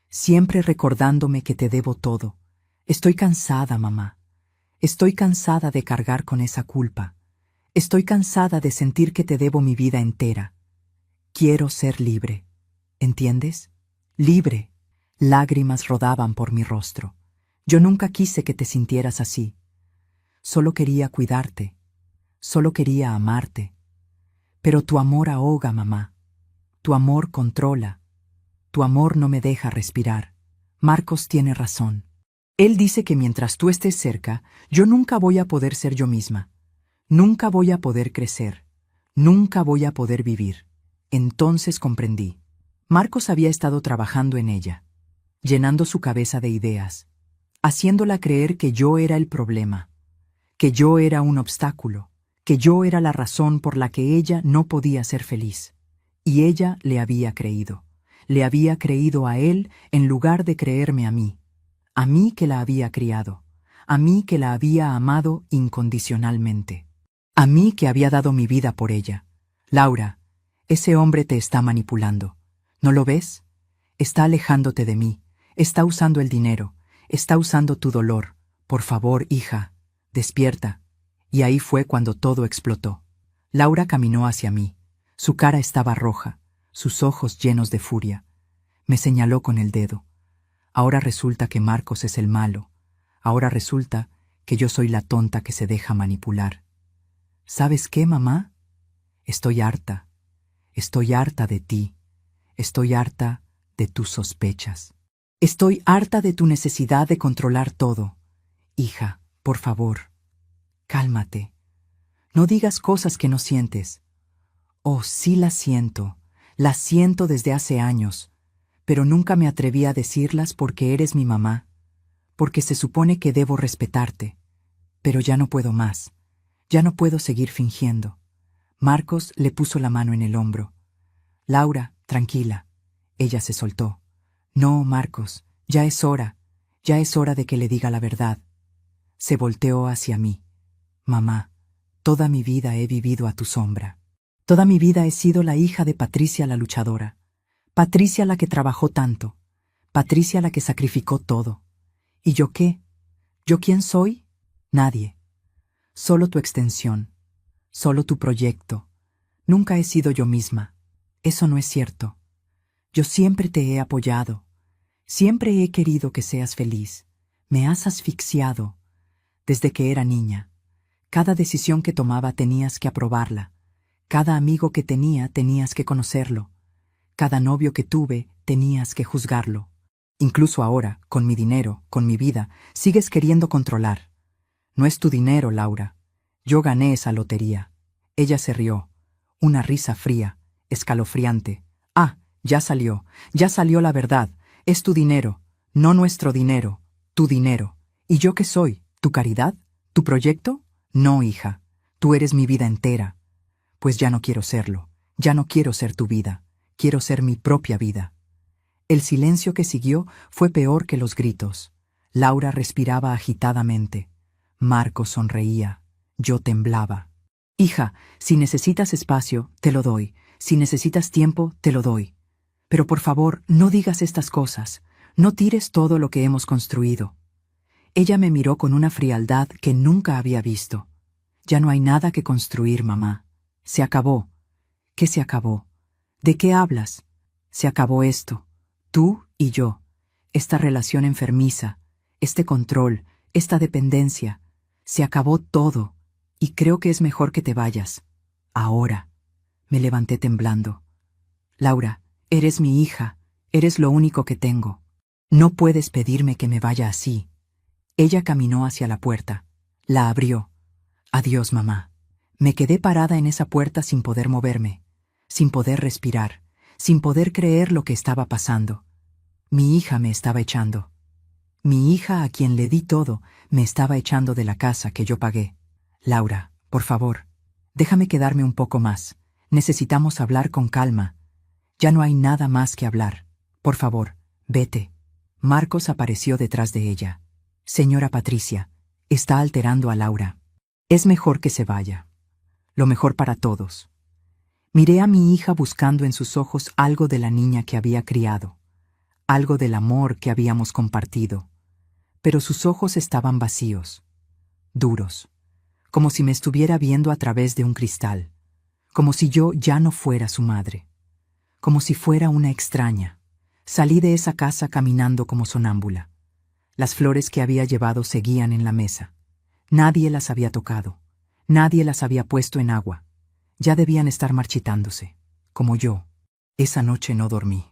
Siempre recordándome que te debo todo. Estoy cansada, mamá. Estoy cansada de cargar con esa culpa. Estoy cansada de sentir que te debo mi vida entera. Quiero ser libre. ¿Entiendes? Libre. Lágrimas rodaban por mi rostro. Yo nunca quise que te sintieras así. Solo quería cuidarte. Solo quería amarte. Pero tu amor ahoga, mamá. Tu amor controla. Tu amor no me deja respirar. Marcos tiene razón. Él dice que mientras tú estés cerca, yo nunca voy a poder ser yo misma. Nunca voy a poder crecer. Nunca voy a poder vivir. Entonces comprendí. Marcos había estado trabajando en ella, llenando su cabeza de ideas, haciéndola creer que yo era el problema, que yo era un obstáculo, que yo era la razón por la que ella no podía ser feliz. Y ella le había creído. Le había creído a él en lugar de creerme a mí que la había criado, a mí que la había amado incondicionalmente, a mí que había dado mi vida por ella. Laura, ese hombre te está manipulando. ¿No lo ves? Está alejándote de mí, está usando el dinero, está usando tu dolor. Por favor, hija, despierta. Y ahí fue cuando todo explotó. Laura caminó hacia mí. Su cara estaba roja, sus ojos llenos de furia. Me señaló con el dedo. Ahora resulta que Marcos es el malo. Ahora resulta que yo soy la tonta que se deja manipular. ¿Sabes qué, mamá? Estoy harta. Estoy harta de ti. Estoy harta de tus sospechas. Estoy harta de tu necesidad de controlar todo. Hija, por favor, cálmate. No digas cosas que no sientes. Oh, sí las siento desde hace años, pero nunca me atreví a decirlas porque eres mi mamá, porque se supone que debo respetarte. Pero ya no puedo más, ya no puedo seguir fingiendo. Marcos le puso la mano en el hombro. Laura, tranquila. Ella se soltó. No, Marcos, ya es hora de que le diga la verdad. Se volteó hacia mí. Mamá, toda mi vida he vivido a tu sombra. Toda mi vida he sido la hija de Patricia la luchadora. Patricia la que trabajó tanto. Patricia la que sacrificó todo. ¿Y yo qué? ¿Yo quién soy? Nadie. Solo tu extensión. Solo tu proyecto. Nunca he sido yo misma. Eso no es cierto. Yo siempre te he apoyado. Siempre he querido que seas feliz. Me has asfixiado. Desde que era niña. Cada decisión que tomaba tenías que aprobarla. Cada amigo que tenía tenías que conocerlo. Cada novio que tuve tenías que juzgarlo. Incluso ahora, con mi dinero, con mi vida, sigues queriendo controlar. No es tu dinero, Laura. Yo gané esa lotería. Ella se rió. Una risa fría, escalofriante. Ah, ya salió la verdad. Es tu dinero, no nuestro dinero, tu dinero. ¿Y yo qué soy? ¿Tu caridad? ¿Tu proyecto? No, hija. Tú eres mi vida entera. Pues ya no quiero serlo. Ya no quiero ser tu vida. Quiero ser mi propia vida. El silencio que siguió fue peor que los gritos. Laura respiraba agitadamente. Marcos sonreía. Yo temblaba. Hija, si necesitas espacio, te lo doy. Si necesitas tiempo, te lo doy. Pero por favor, no digas estas cosas. No tires todo lo que hemos construido. Ella me miró con una frialdad que nunca había visto. Ya no hay nada que construir, mamá. Se acabó. ¿Qué se acabó? ¿De qué hablas? Se acabó esto. Tú y yo. Esta relación enfermiza. Este control. Esta dependencia. Se acabó todo. Y creo que es mejor que te vayas. Ahora. Me levanté temblando. Laura, eres mi hija. Eres lo único que tengo. No puedes pedirme que me vaya así. Ella caminó hacia la puerta. La abrió. Adiós, mamá. Me quedé parada en esa puerta sin poder moverme, sin poder respirar, sin poder creer lo que estaba pasando. Mi hija me estaba echando. Mi hija, a quien le di todo, me estaba echando de la casa que yo pagué. Laura, por favor, déjame quedarme un poco más. Necesitamos hablar con calma. Ya no hay nada más que hablar. Por favor, vete. Marcos apareció detrás de ella. Señora Patricia, está alterando a Laura. Es mejor que se vaya. Lo mejor para todos. Miré a mi hija buscando en sus ojos algo de la niña que había criado, algo del amor que habíamos compartido. Pero sus ojos estaban vacíos, duros, como si me estuviera viendo a través de un cristal, como si yo ya no fuera su madre, como si fuera una extraña. Salí de esa casa caminando como sonámbula. Las flores que había llevado seguían en la mesa. Nadie las había tocado. Nadie las había puesto en agua. Ya debían estar marchitándose, como yo. Esa noche no dormí.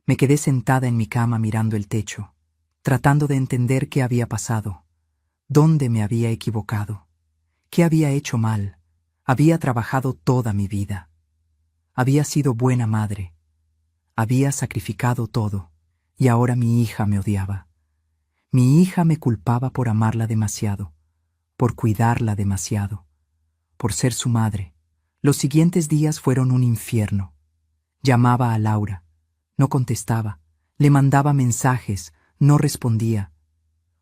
Me quedé sentada en mi cama mirando el techo, tratando de entender qué había pasado, dónde me había equivocado, qué había hecho mal. Había trabajado toda mi vida. Había sido buena madre. Había sacrificado todo, y ahora mi hija me odiaba. Mi hija me culpaba por amarla demasiado, por cuidarla demasiado, por ser su madre. Los siguientes días fueron un infierno. Llamaba a Laura, no contestaba, le mandaba mensajes, no respondía.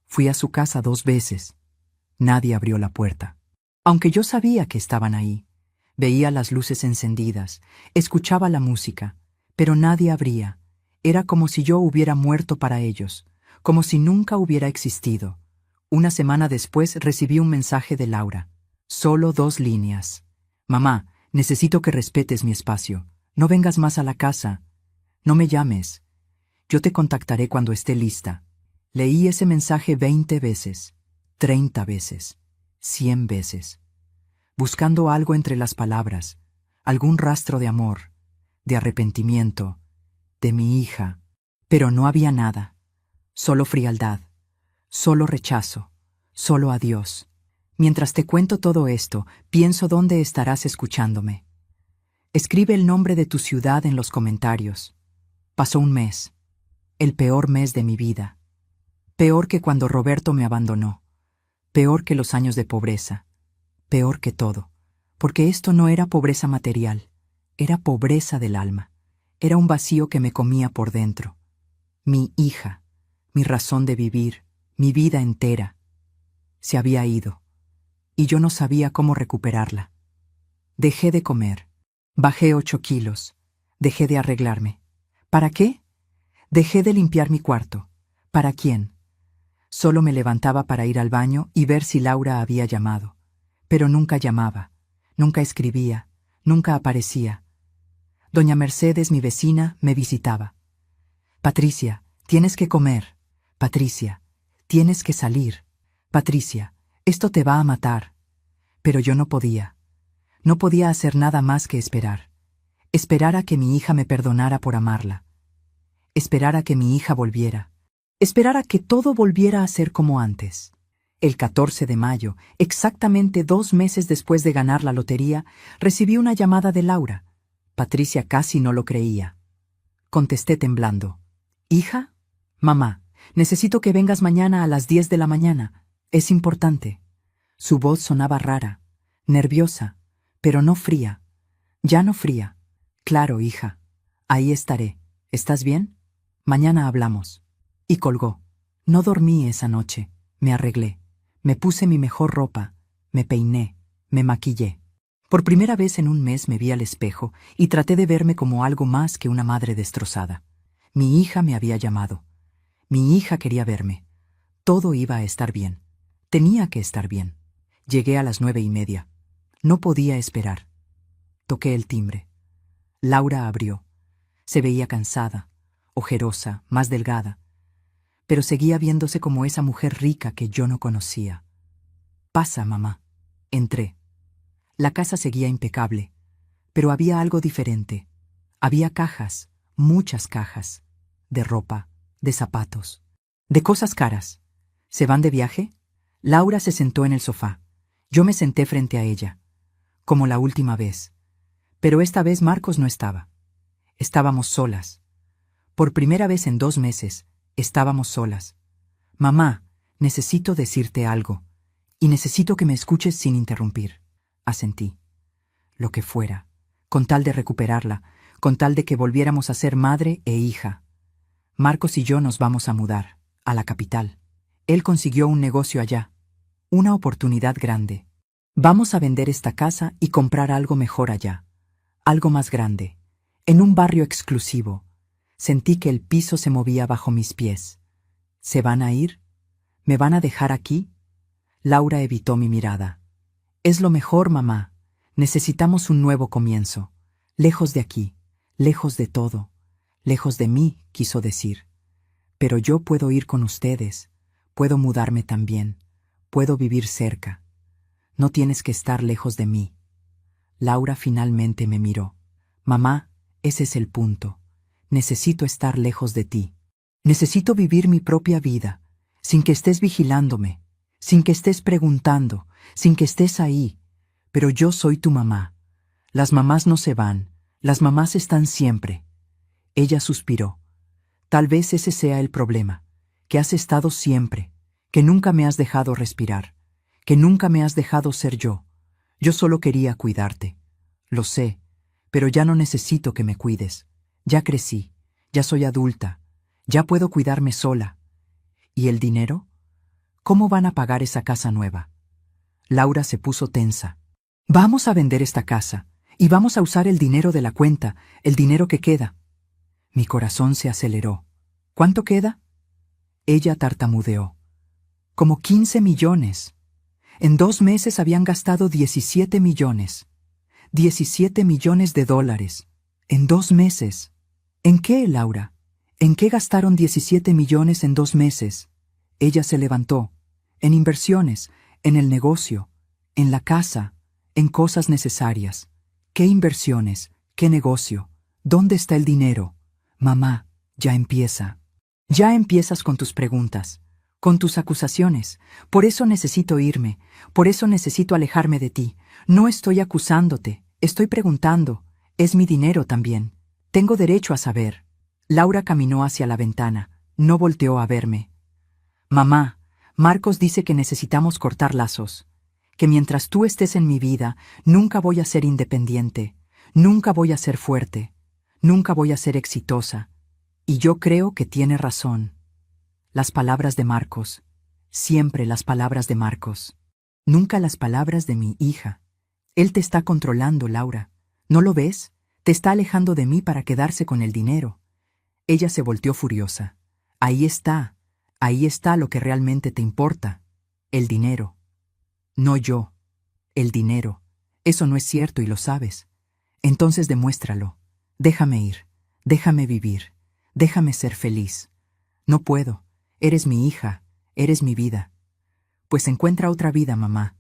Fui a su casa 2 veces. Nadie abrió la puerta. Aunque yo sabía que estaban ahí, veía las luces encendidas, escuchaba la música, pero nadie abría. Era como si yo hubiera muerto para ellos, como si nunca hubiera existido. Una semana después recibí un mensaje de Laura. Solo 2 líneas. Mamá, necesito que respetes mi espacio. No vengas más a la casa. No me llames. Yo te contactaré cuando esté lista. Leí ese mensaje 20 veces, 30 veces, 100 veces, buscando algo entre las palabras, algún rastro de amor, de arrepentimiento, de mi hija. Pero no había nada. Solo frialdad, solo rechazo, solo adiós. Mientras te cuento todo esto, pienso dónde estarás escuchándome. Escribe el nombre de tu ciudad en los comentarios. Pasó un mes, el peor mes de mi vida. Peor que cuando Roberto me abandonó. Peor que los años de pobreza. Peor que todo. Porque esto no era pobreza material, era pobreza del alma. Era un vacío que me comía por dentro. Mi hija, mi razón de vivir, mi vida entera, se había ido. Y yo no sabía cómo recuperarla. Dejé de comer. Bajé 8 kilos. Dejé de arreglarme. ¿Para qué? Dejé de limpiar mi cuarto. ¿Para quién? Solo me levantaba para ir al baño y ver si Laura había llamado. Pero nunca llamaba, nunca escribía, nunca aparecía. Doña Mercedes, mi vecina, me visitaba. Patricia, tienes que comer. Patricia, tienes que salir. Patricia, esto te va a matar. Pero yo no podía. No podía hacer nada más que esperar. Esperar a que mi hija me perdonara por amarla. Esperar a que mi hija volviera. Esperar a que todo volviera a ser como antes. El 14 de mayo, exactamente 2 meses después de ganar la lotería, recibí una llamada de Laura. Patricia casi no lo creía. Contesté temblando. ¿Hija? Mamá, necesito que vengas mañana a las 10 de la mañana. Es importante. Su voz sonaba rara, nerviosa, pero no fría. Ya no fría. Claro, hija. Ahí estaré. ¿Estás bien? Mañana hablamos. Y colgó. No dormí esa noche. Me arreglé. Me puse mi mejor ropa. Me peiné. Me maquillé. Por primera vez en un mes me vi al espejo y traté de verme como algo más que una madre destrozada. Mi hija me había llamado. Mi hija quería verme. Todo iba a estar bien. Tenía que estar bien. Llegué a las 9:30. No podía esperar. Toqué el timbre. Laura abrió. Se veía cansada, ojerosa, más delgada, pero seguía viéndose como esa mujer rica que yo no conocía. «Pasa, mamá». Entré. La casa seguía impecable, pero había algo diferente. Había cajas, muchas cajas, de ropa, de zapatos, de cosas caras. ¿Se van de viaje? Laura se sentó en el sofá. Yo me senté frente a ella, como la última vez. Pero esta vez Marcos no estaba. Estábamos solas. Por primera vez en 2 meses, estábamos solas. «Mamá, necesito decirte algo, y necesito que me escuches sin interrumpir». Asentí. Lo que fuera, con tal de recuperarla, con tal de que volviéramos a ser madre e hija. Marcos y yo nos vamos a mudar, a la capital. Él consiguió un negocio allá, una oportunidad grande. Vamos a vender esta casa y comprar algo mejor allá, algo más grande, en un barrio exclusivo. Sentí que el piso se movía bajo mis pies. ¿Se van a ir? ¿Me van a dejar aquí? Laura evitó mi mirada. «Es lo mejor, mamá. Necesitamos un nuevo comienzo. Lejos de aquí, lejos de todo. Lejos de mí», quiso decir. «Pero yo puedo ir con ustedes. Puedo mudarme también. Puedo vivir cerca. No tienes que estar lejos de mí». Laura finalmente me miró. «Mamá, ese es el punto. Necesito estar lejos de ti. Necesito vivir mi propia vida, sin que estés vigilándome, sin que estés preguntando, sin que estés ahí. Pero yo soy tu mamá. Las mamás no se van, las mamás están siempre». Ella suspiró. «Tal vez ese sea el problema, que has estado siempre, que nunca me has dejado respirar, que nunca me has dejado ser yo. Yo solo quería cuidarte. Lo sé, pero ya no necesito que me cuides. Ya crecí, ya soy adulta, ya puedo cuidarme sola. ¿Y el dinero? ¿Cómo van a pagar esa casa nueva?» Laura se puso tensa. «Vamos a vender esta casa, y vamos a usar el dinero de la cuenta, el dinero que queda». Mi corazón se aceleró. «¿Cuánto queda?» Ella tartamudeó. «Como 15 millones. En 2 meses habían gastado 17 millones. 17 millones de dólares. En 2 meses. ¿En qué, Laura? ¿En qué gastaron 17 millones en 2 meses? Ella se levantó. En inversiones, en el negocio, en la casa, en cosas necesarias. ¿Qué inversiones? ¿Qué negocio? ¿Dónde está el dinero? Mamá, ya empieza. Ya empiezas con tus preguntas, con tus acusaciones. Por eso necesito irme, por eso necesito alejarme de ti. No estoy acusándote, estoy preguntando. Es mi dinero también. Tengo derecho a saber». Laura caminó hacia la ventana, no volteó a verme. «Mamá, Marcos dice que necesitamos cortar lazos, que mientras tú estés en mi vida, nunca voy a ser independiente, nunca voy a ser fuerte, nunca voy a ser exitosa. Y yo creo que tiene razón». Las palabras de Marcos, siempre las palabras de Marcos, nunca las palabras de mi hija. Él te está controlando, Laura. ¿No lo ves? Te está alejando de mí para quedarse con el dinero. Ella se volteó furiosa. Ahí está lo que realmente te importa. El dinero. No yo. El dinero. Eso no es cierto y lo sabes. Entonces demuéstralo. Déjame ir. Déjame vivir. Déjame ser feliz. No puedo. Eres mi hija. Eres mi vida. Pues encuentra otra vida, mamá,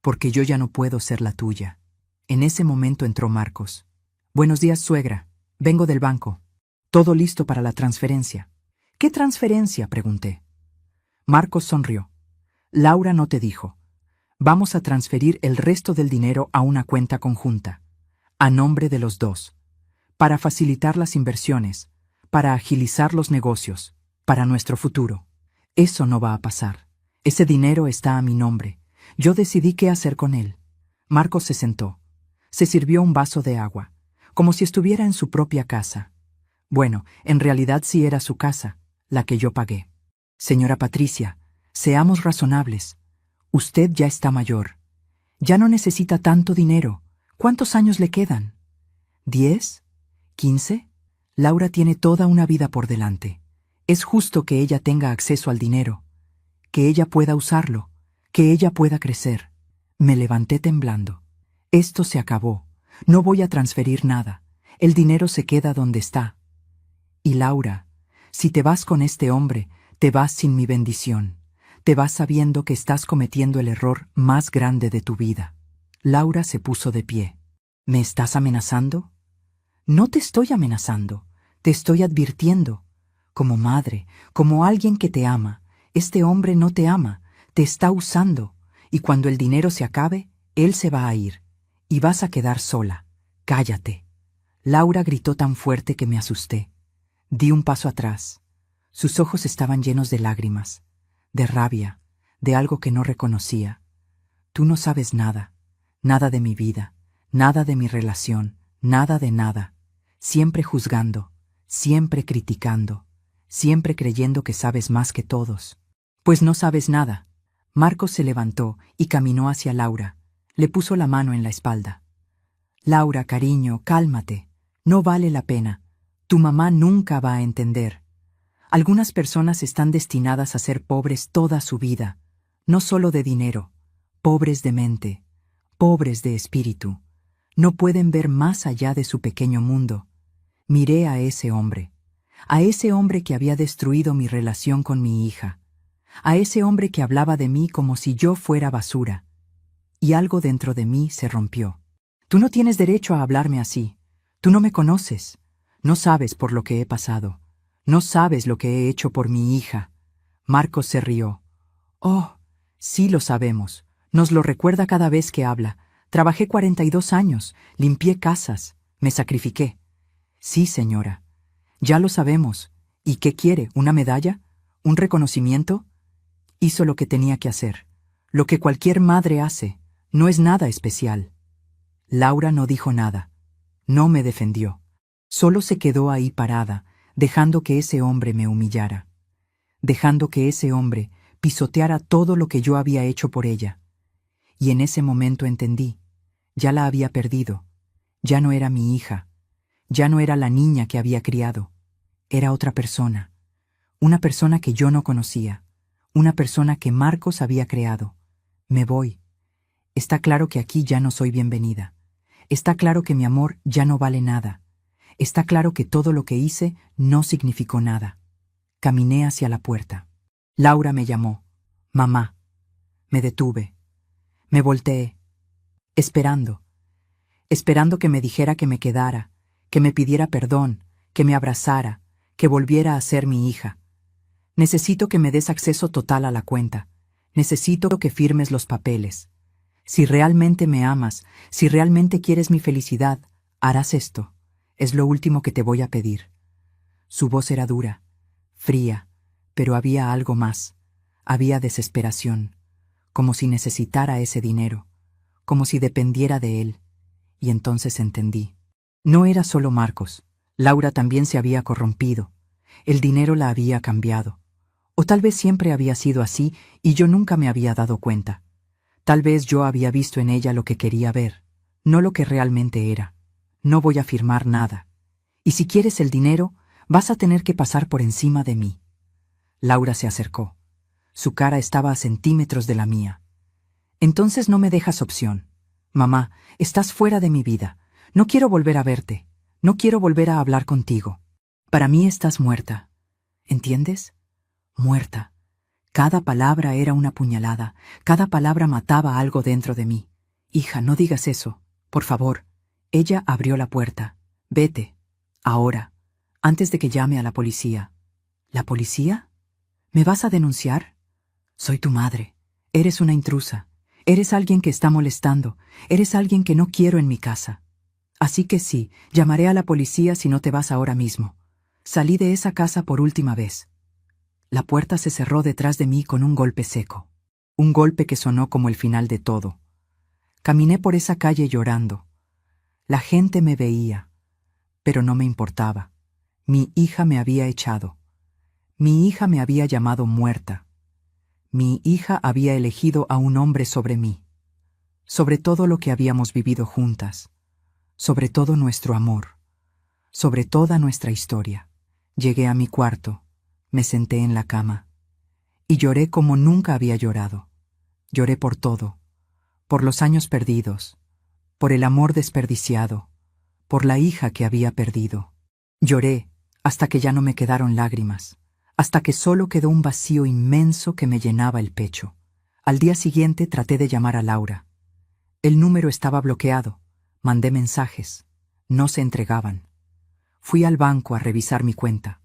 porque yo ya no puedo ser la tuya. En ese momento entró Marcos. «Buenos días, suegra. Vengo del banco. Todo listo para la transferencia». «¿Qué transferencia?», pregunté. Marcos sonrió. «Laura no te dijo. Vamos a transferir el resto del dinero a una cuenta conjunta, a nombre de los dos, para facilitar las inversiones, para agilizar los negocios, para nuestro futuro. Eso no va a pasar. Ese dinero está a mi nombre. Yo decidí qué hacer con él». Marcos se sentó. Se sirvió un vaso de agua, como si estuviera en su propia casa. Bueno, en realidad sí era su casa, la que yo pagué. Señora Patricia, seamos razonables. Usted ya está mayor. Ya no necesita tanto dinero. ¿Cuántos años le quedan? ¿10? ¿15? Laura tiene toda una vida por delante. Es justo que ella tenga acceso al dinero, que ella pueda usarlo, que ella pueda crecer. Me levanté temblando. Esto se acabó. No voy a transferir nada. El dinero se queda donde está. Y Laura, si te vas con este hombre, te vas sin mi bendición. Te vas sabiendo que estás cometiendo el error más grande de tu vida. Laura se puso de pie. ¿Me estás amenazando? No te estoy amenazando. Te estoy advirtiendo. Como madre, como alguien que te ama. Este hombre no te ama. Te está usando. Y cuando el dinero se acabe, él se va a ir. Y vas a quedar sola. Cállate. Laura gritó tan fuerte que me asusté. Di un paso atrás. Sus ojos estaban llenos de lágrimas, de rabia, de algo que no reconocía. Tú no sabes nada, nada de mi vida, nada de mi relación, nada de nada. Siempre juzgando, siempre criticando, siempre creyendo que sabes más que todos. Pues no sabes nada. Marcos se levantó y caminó hacia Laura. Le puso la mano en la espalda. Laura, cariño, cálmate. No vale la pena. Tu mamá nunca va a entender. Algunas personas están destinadas a ser pobres toda su vida, no solo de dinero, pobres de mente, pobres de espíritu. No pueden ver más allá de su pequeño mundo. Miré a ese hombre que había destruido mi relación con mi hija, a ese hombre que hablaba de mí como si yo fuera basura. Y algo dentro de mí se rompió. Tú no tienes derecho a hablarme así. Tú no me conoces. No sabes por lo que he pasado. No sabes lo que he hecho por mi hija. Marcos se rió. Oh, sí lo sabemos. Nos lo recuerda cada vez que habla. Trabajé 42 años, limpié casas, me sacrifiqué. Sí, señora. Ya lo sabemos. ¿Y qué quiere? ¿Una medalla? ¿Un reconocimiento? Hizo lo que tenía que hacer. Lo que cualquier madre hace. No es nada especial. Laura no dijo nada. No me defendió. Solo se quedó ahí parada, dejando que ese hombre me humillara. Dejando que ese hombre pisoteara todo lo que yo había hecho por ella. Y en ese momento entendí. Ya la había perdido. Ya no era mi hija. Ya no era la niña que había criado. Era otra persona. Una persona que yo no conocía. Una persona que Marcos había creado. Me voy. Está claro que aquí ya no soy bienvenida. Está claro que mi amor ya no vale nada. Está claro que todo lo que hice no significó nada. Caminé hacia la puerta. Laura me llamó. Mamá. Me detuve. Me volteé. Esperando. Esperando que me dijera que me quedara, que me pidiera perdón, que me abrazara, que volviera a ser mi hija. Necesito que me des acceso total a la cuenta. Necesito que firmes los papeles. Si realmente me amas, si realmente quieres mi felicidad, harás esto. Es lo último que te voy a pedir. Su voz era dura, fría, pero había algo más. Había desesperación, como si necesitara ese dinero, como si dependiera de él. Y entonces entendí. No era solo Marcos. Laura también se había corrompido. El dinero la había cambiado. O tal vez siempre había sido así y yo nunca me había dado cuenta. Tal vez yo había visto en ella lo que quería ver, no lo que realmente era. No voy a firmar nada. Y si quieres el dinero, vas a tener que pasar por encima de mí. Laura se acercó. Su cara estaba a centímetros de la mía. Entonces no me dejas opción. Mamá, estás fuera de mi vida. No quiero volver a verte. No quiero volver a hablar contigo. Para mí estás muerta. ¿Entiendes? Muerta. Cada palabra era una puñalada. Cada palabra mataba algo dentro de mí. Hija, no digas eso. Por favor. Ella abrió la puerta. Vete. Ahora. Antes de que llame a la policía. ¿La policía? ¿Me vas a denunciar? Soy tu madre. Eres una intrusa. Eres alguien que está molestando. Eres alguien que no quiero en mi casa. Así que sí, llamaré a la policía si no te vas ahora mismo. Salí de esa casa por última vez. La puerta se cerró detrás de mí con un golpe seco. Un golpe que sonó como el final de todo. Caminé por esa calle llorando. La gente me veía, pero no me importaba. Mi hija me había echado. Mi hija me había llamado muerta. Mi hija había elegido a un hombre sobre mí, sobre todo lo que habíamos vivido juntas, sobre todo nuestro amor, sobre toda nuestra historia. Llegué a mi cuarto, me senté en la cama, y lloré como nunca había llorado. Lloré por todo, por los años perdidos, por el amor desperdiciado, por la hija que había perdido. Lloré hasta que ya no me quedaron lágrimas, hasta que solo quedó un vacío inmenso que me llenaba el pecho. Al día siguiente traté de llamar a Laura. El número estaba bloqueado. Mandé mensajes. No se entregaban. Fui al banco a revisar mi cuenta.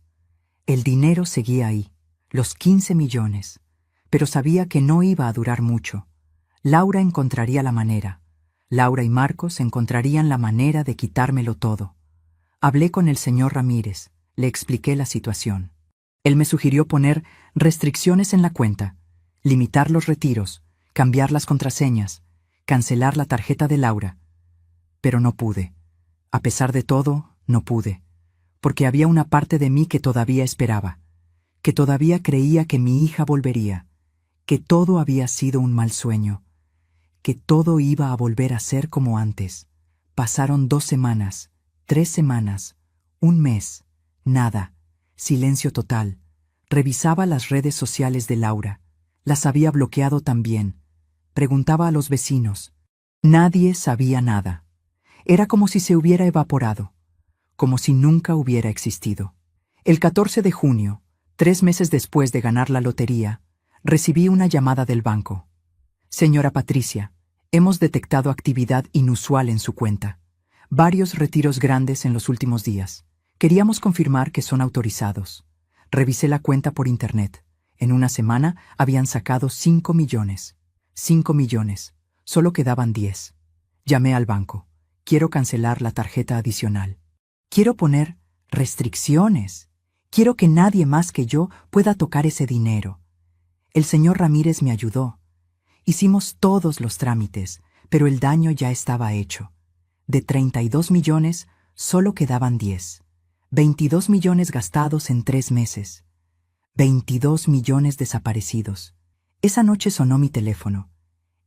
El dinero seguía ahí, los 15 millones, pero sabía que no iba a durar mucho. Laura encontraría la manera. Laura y Marcos encontrarían la manera de quitármelo todo. Hablé con el señor Ramírez, le expliqué la situación. Él me sugirió poner restricciones en la cuenta, limitar los retiros, cambiar las contraseñas, cancelar la tarjeta de Laura. Pero no pude. A pesar de todo, no pude, porque había una parte de mí que todavía esperaba, que todavía creía que mi hija volvería, que todo había sido un mal sueño, que todo iba a volver a ser como antes. Pasaron 2 semanas, 3 semanas, un mes, nada, silencio total. Revisaba las redes sociales de Laura. Las había bloqueado también. Preguntaba a los vecinos. Nadie sabía nada. Era como si se hubiera evaporado, como si nunca hubiera existido. El 14 de junio, 3 meses después de ganar la lotería, recibí una llamada del banco. Señora Patricia, hemos detectado actividad inusual en su cuenta. Varios retiros grandes en los últimos días. Queríamos confirmar que son autorizados. Revisé la cuenta por internet. En una semana habían sacado 5 millones. 5 millones. Solo quedaban 10. Llamé al banco. Quiero cancelar la tarjeta adicional. Quiero poner restricciones. Quiero que nadie más que yo pueda tocar ese dinero. El señor Ramírez me ayudó. Hicimos todos los trámites, pero el daño ya estaba hecho. De 32 millones, solo quedaban 10. 22 millones gastados en 3 meses. 22 millones desaparecidos. Esa noche sonó mi teléfono.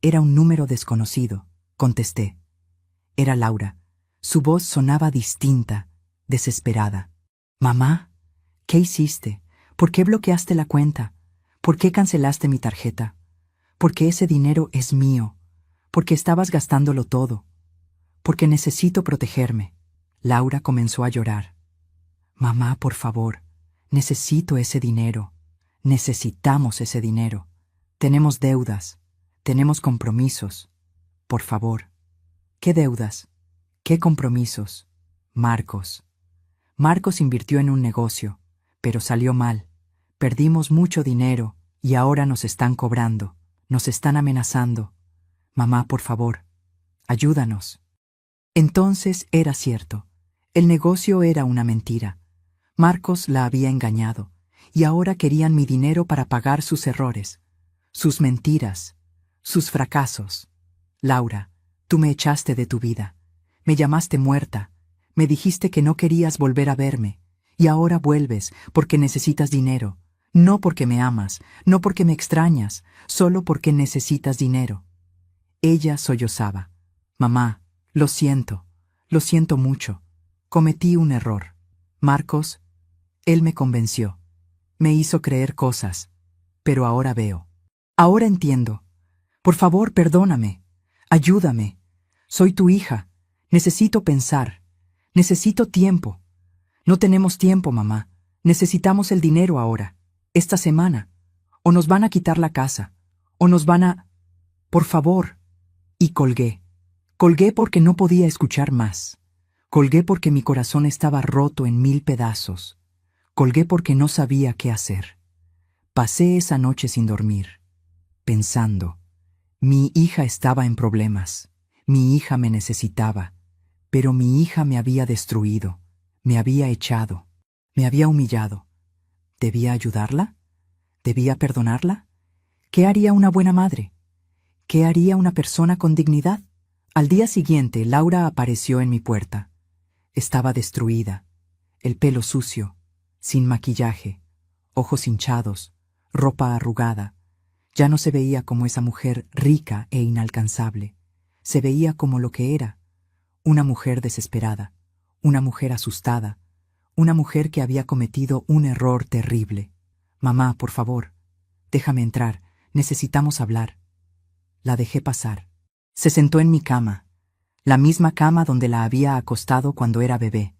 Era un número desconocido. Contesté. Era Laura. Su voz sonaba distinta, desesperada. «Mamá, ¿qué hiciste? ¿Por qué bloqueaste la cuenta? ¿Por qué cancelaste mi tarjeta? Porque ese dinero es mío. Porque estabas gastándolo todo. Porque necesito protegerme». Laura comenzó a llorar. «Mamá, por favor, necesito ese dinero. Necesitamos ese dinero. Tenemos deudas. Tenemos compromisos. Por favor». «¿Qué deudas? ¿Qué compromisos?» «Marcos. Marcos invirtió en un negocio, pero salió mal. Perdimos mucho dinero y ahora nos están cobrando. Nos están amenazando. Mamá, por favor, ayúdanos». Entonces era cierto. El negocio era una mentira. Marcos la había engañado, y ahora querían mi dinero para pagar sus errores, sus mentiras, sus fracasos. «Laura, tú me echaste de tu vida. Me llamaste muerta. Me dijiste que no querías volver a verme. Y ahora vuelves porque necesitas dinero. No porque me amas, no porque me extrañas, solo porque necesitas dinero». Ella sollozaba. «Mamá, lo siento mucho. Cometí un error. Marcos, él me convenció. Me hizo creer cosas. Pero ahora veo. Ahora entiendo. Por favor, perdóname. Ayúdame. Soy tu hija. Necesito pensar. Necesito tiempo. No tenemos tiempo, mamá. Necesitamos el dinero ahora. Esta semana. O nos van a quitar la casa. O nos van a... Por favor». Y colgué. Colgué porque no podía escuchar más. Colgué porque mi corazón estaba roto en 1000 pedazos. Colgué porque no sabía qué hacer. Pasé esa noche sin dormir, pensando. Mi hija estaba en problemas. Mi hija me necesitaba. Pero mi hija me había destruido. Me había echado. Me había humillado. ¿Debía ayudarla? ¿Debía perdonarla? ¿Qué haría una buena madre? ¿Qué haría una persona con dignidad? Al día siguiente, Laura apareció en mi puerta. Estaba destruida. el pelo sucio, sin maquillaje, ojos hinchados, ropa arrugada. Ya no se veía como esa mujer rica e inalcanzable. Se veía como lo que era, una mujer desesperada, una mujer asustada, una mujer que había cometido un error terrible. Mamá, por favor, déjame entrar, necesitamos hablar. La dejé pasar. Se sentó en mi cama, la misma cama donde la había acostado cuando era bebé,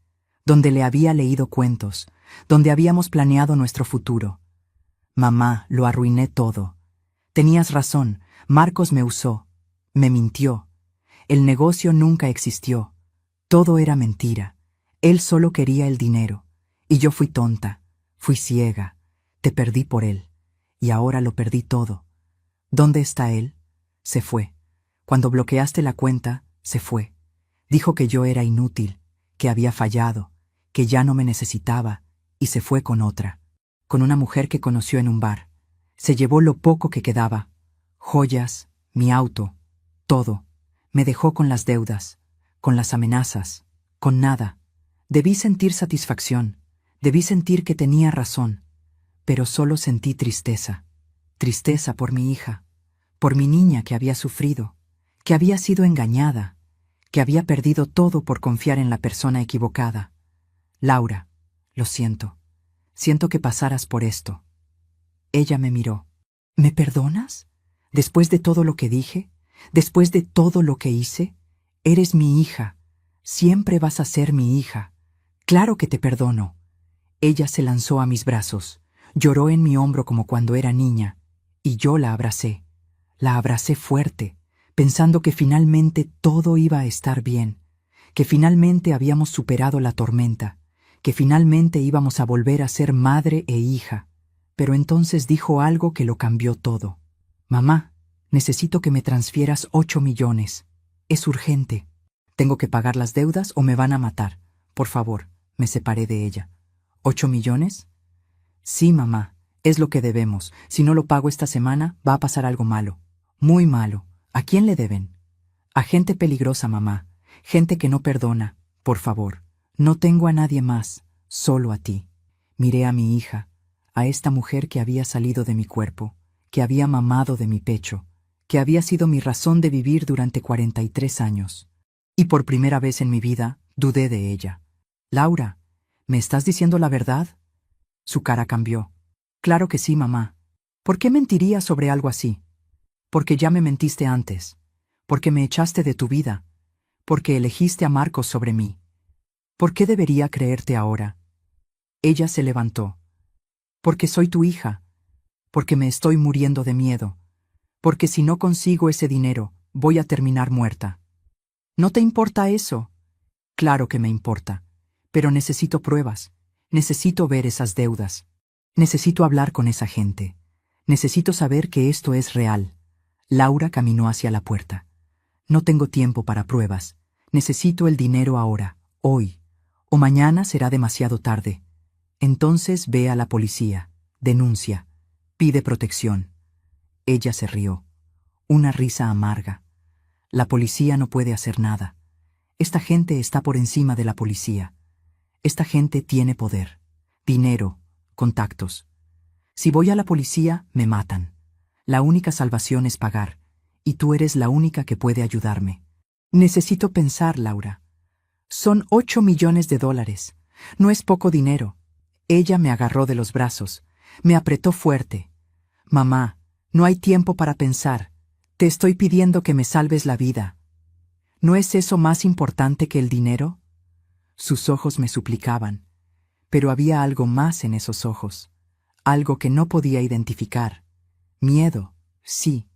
donde le había leído cuentos, donde habíamos planeado nuestro futuro. Mamá, lo arruiné todo. Tenías razón, Marcos me usó, me mintió. El negocio nunca existió. Todo era mentira. Él solo quería el dinero. Y yo fui tonta, fui ciega. Te perdí por él. Y ahora lo perdí todo. ¿Dónde está él? Se fue. Cuando bloqueaste la cuenta, se fue. Dijo que yo era inútil, que había fallado, que ya no me necesitaba, y se fue con otra. Con una mujer que conoció en un bar. Se llevó lo poco que quedaba. Joyas, mi auto, todo. Me dejó con las deudas, con las amenazas, con nada. Debí sentir satisfacción, debí sentir que tenía razón, pero solo sentí tristeza. Tristeza por mi hija, por mi niña que había sufrido, que había sido engañada, que había perdido todo por confiar en la persona equivocada. Laura, lo siento. Siento que pasaras por esto. Ella me miró. ¿Me perdonas? ¿Después de todo lo que dije? ¿Después de todo lo que hice? Eres mi hija. Siempre vas a ser mi hija. Claro que te perdono. Ella se lanzó a mis brazos. Lloró en mi hombro como cuando era niña. Y yo la abracé. La abracé fuerte, pensando que finalmente todo iba a estar bien, que finalmente habíamos superado la tormenta, que finalmente íbamos a volver a ser madre e hija. Pero entonces dijo algo que lo cambió todo. Mamá, necesito que me transfieras 8 millones. Es urgente. Tengo que pagar las deudas o me van a matar. Por favor, me separé de ella. ¿8 millones? Sí, mamá, es lo que debemos. Si no lo pago esta semana, va a pasar algo malo. Muy malo. ¿A quién le deben? A gente peligrosa, mamá. Gente que no perdona. Por favor. No tengo a nadie más. Solo a ti. Miré a mi hija, a esta mujer que había salido de mi cuerpo, que había mamado de mi pecho, que había sido mi razón de vivir durante 43 años. Y por primera vez en mi vida, dudé de ella. Laura, ¿me estás diciendo la verdad? Su cara cambió. Claro que sí, mamá. ¿Por qué mentiría sobre algo así? Porque ya me mentiste antes. Porque me echaste de tu vida. Porque elegiste a Marcos sobre mí. ¿Por qué debería creerte ahora? Ella se levantó. Porque soy tu hija. Porque me estoy muriendo de miedo. Porque si no consigo ese dinero, voy a terminar muerta. ¿No te importa eso? Claro que me importa. Pero necesito pruebas. Necesito ver esas deudas. Necesito hablar con esa gente. Necesito saber que esto es real. Laura caminó hacia la puerta. No tengo tiempo para pruebas. Necesito el dinero ahora, hoy. O mañana será demasiado tarde. Entonces ve a la policía, denuncia, pide protección. Ella se rió. Una risa amarga. La policía no puede hacer nada. Esta gente está por encima de la policía. Esta gente tiene poder, dinero, contactos. Si voy a la policía, me matan. La única salvación es pagar, y tú eres la única que puede ayudarme. Necesito pensar, Laura. Son 8 millones de dólares. No es poco dinero. Ella me agarró de los brazos, me apretó fuerte. Mamá, no hay tiempo para pensar. Te estoy pidiendo que me salves la vida. ¿No es eso más importante que el dinero? Sus ojos me suplicaban, pero había algo más en esos ojos, algo que no podía identificar. Miedo, sí,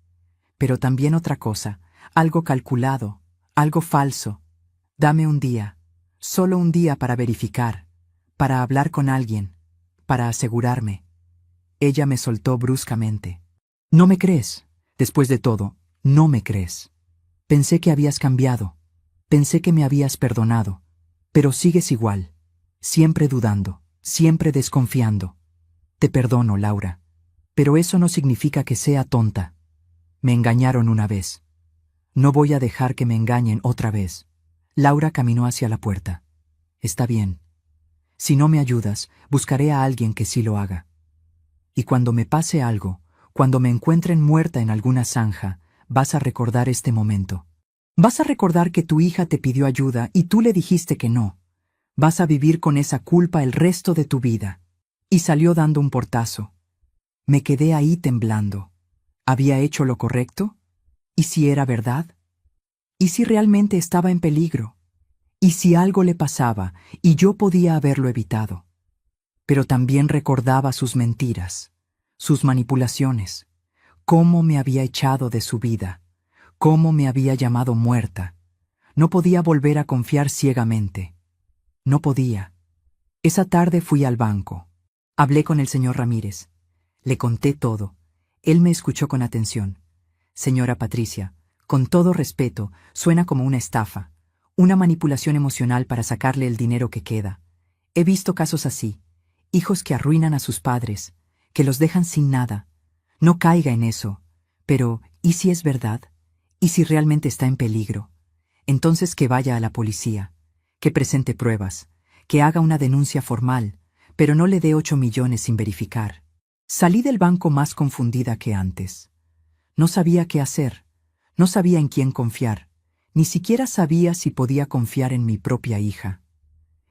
pero también otra cosa, algo calculado, algo falso. Dame un día, solo un día para verificar, para hablar con alguien, para asegurarme. Ella me soltó bruscamente. ¿No me crees? Después de todo, no me crees. Pensé que habías cambiado, pensé que me habías perdonado, pero sigues igual, siempre dudando, siempre desconfiando. Te perdono, Laura, pero eso no significa que sea tonta. Me engañaron una vez. No voy a dejar que me engañen otra vez. Laura caminó hacia la puerta. Está bien. Si no me ayudas, buscaré a alguien que sí lo haga. Y cuando me pase algo, cuando me encuentren muerta en alguna zanja, vas a recordar este momento. Vas a recordar que tu hija te pidió ayuda y tú le dijiste que no. Vas a vivir con esa culpa el resto de tu vida. Y salió dando un portazo. Me quedé ahí temblando. ¿Había hecho lo correcto? ¿Y si era verdad? ¿Y si realmente estaba en peligro? ¿Y si algo le pasaba y yo podía haberlo evitado? Pero también recordaba sus mentiras, sus manipulaciones, cómo me había echado de su vida, cómo me había llamado muerta. No podía volver a confiar ciegamente. No podía. Esa tarde fui al banco. Hablé con el señor Ramírez. Le conté todo. Él me escuchó con atención. Señora Patricia, con todo respeto, suena como una estafa, una manipulación emocional para sacarle el dinero que queda. He visto casos así, hijos que arruinan a sus padres, que los dejan sin nada. No caiga en eso. Pero, ¿y si es verdad? ¿Y si realmente está en peligro? Entonces que vaya a la policía, que presente pruebas, que haga una denuncia formal, pero no le dé 8 millones sin verificar. Salí del banco más confundida que antes. No sabía qué hacer, no sabía en quién confiar, ni siquiera sabía si podía confiar en mi propia hija.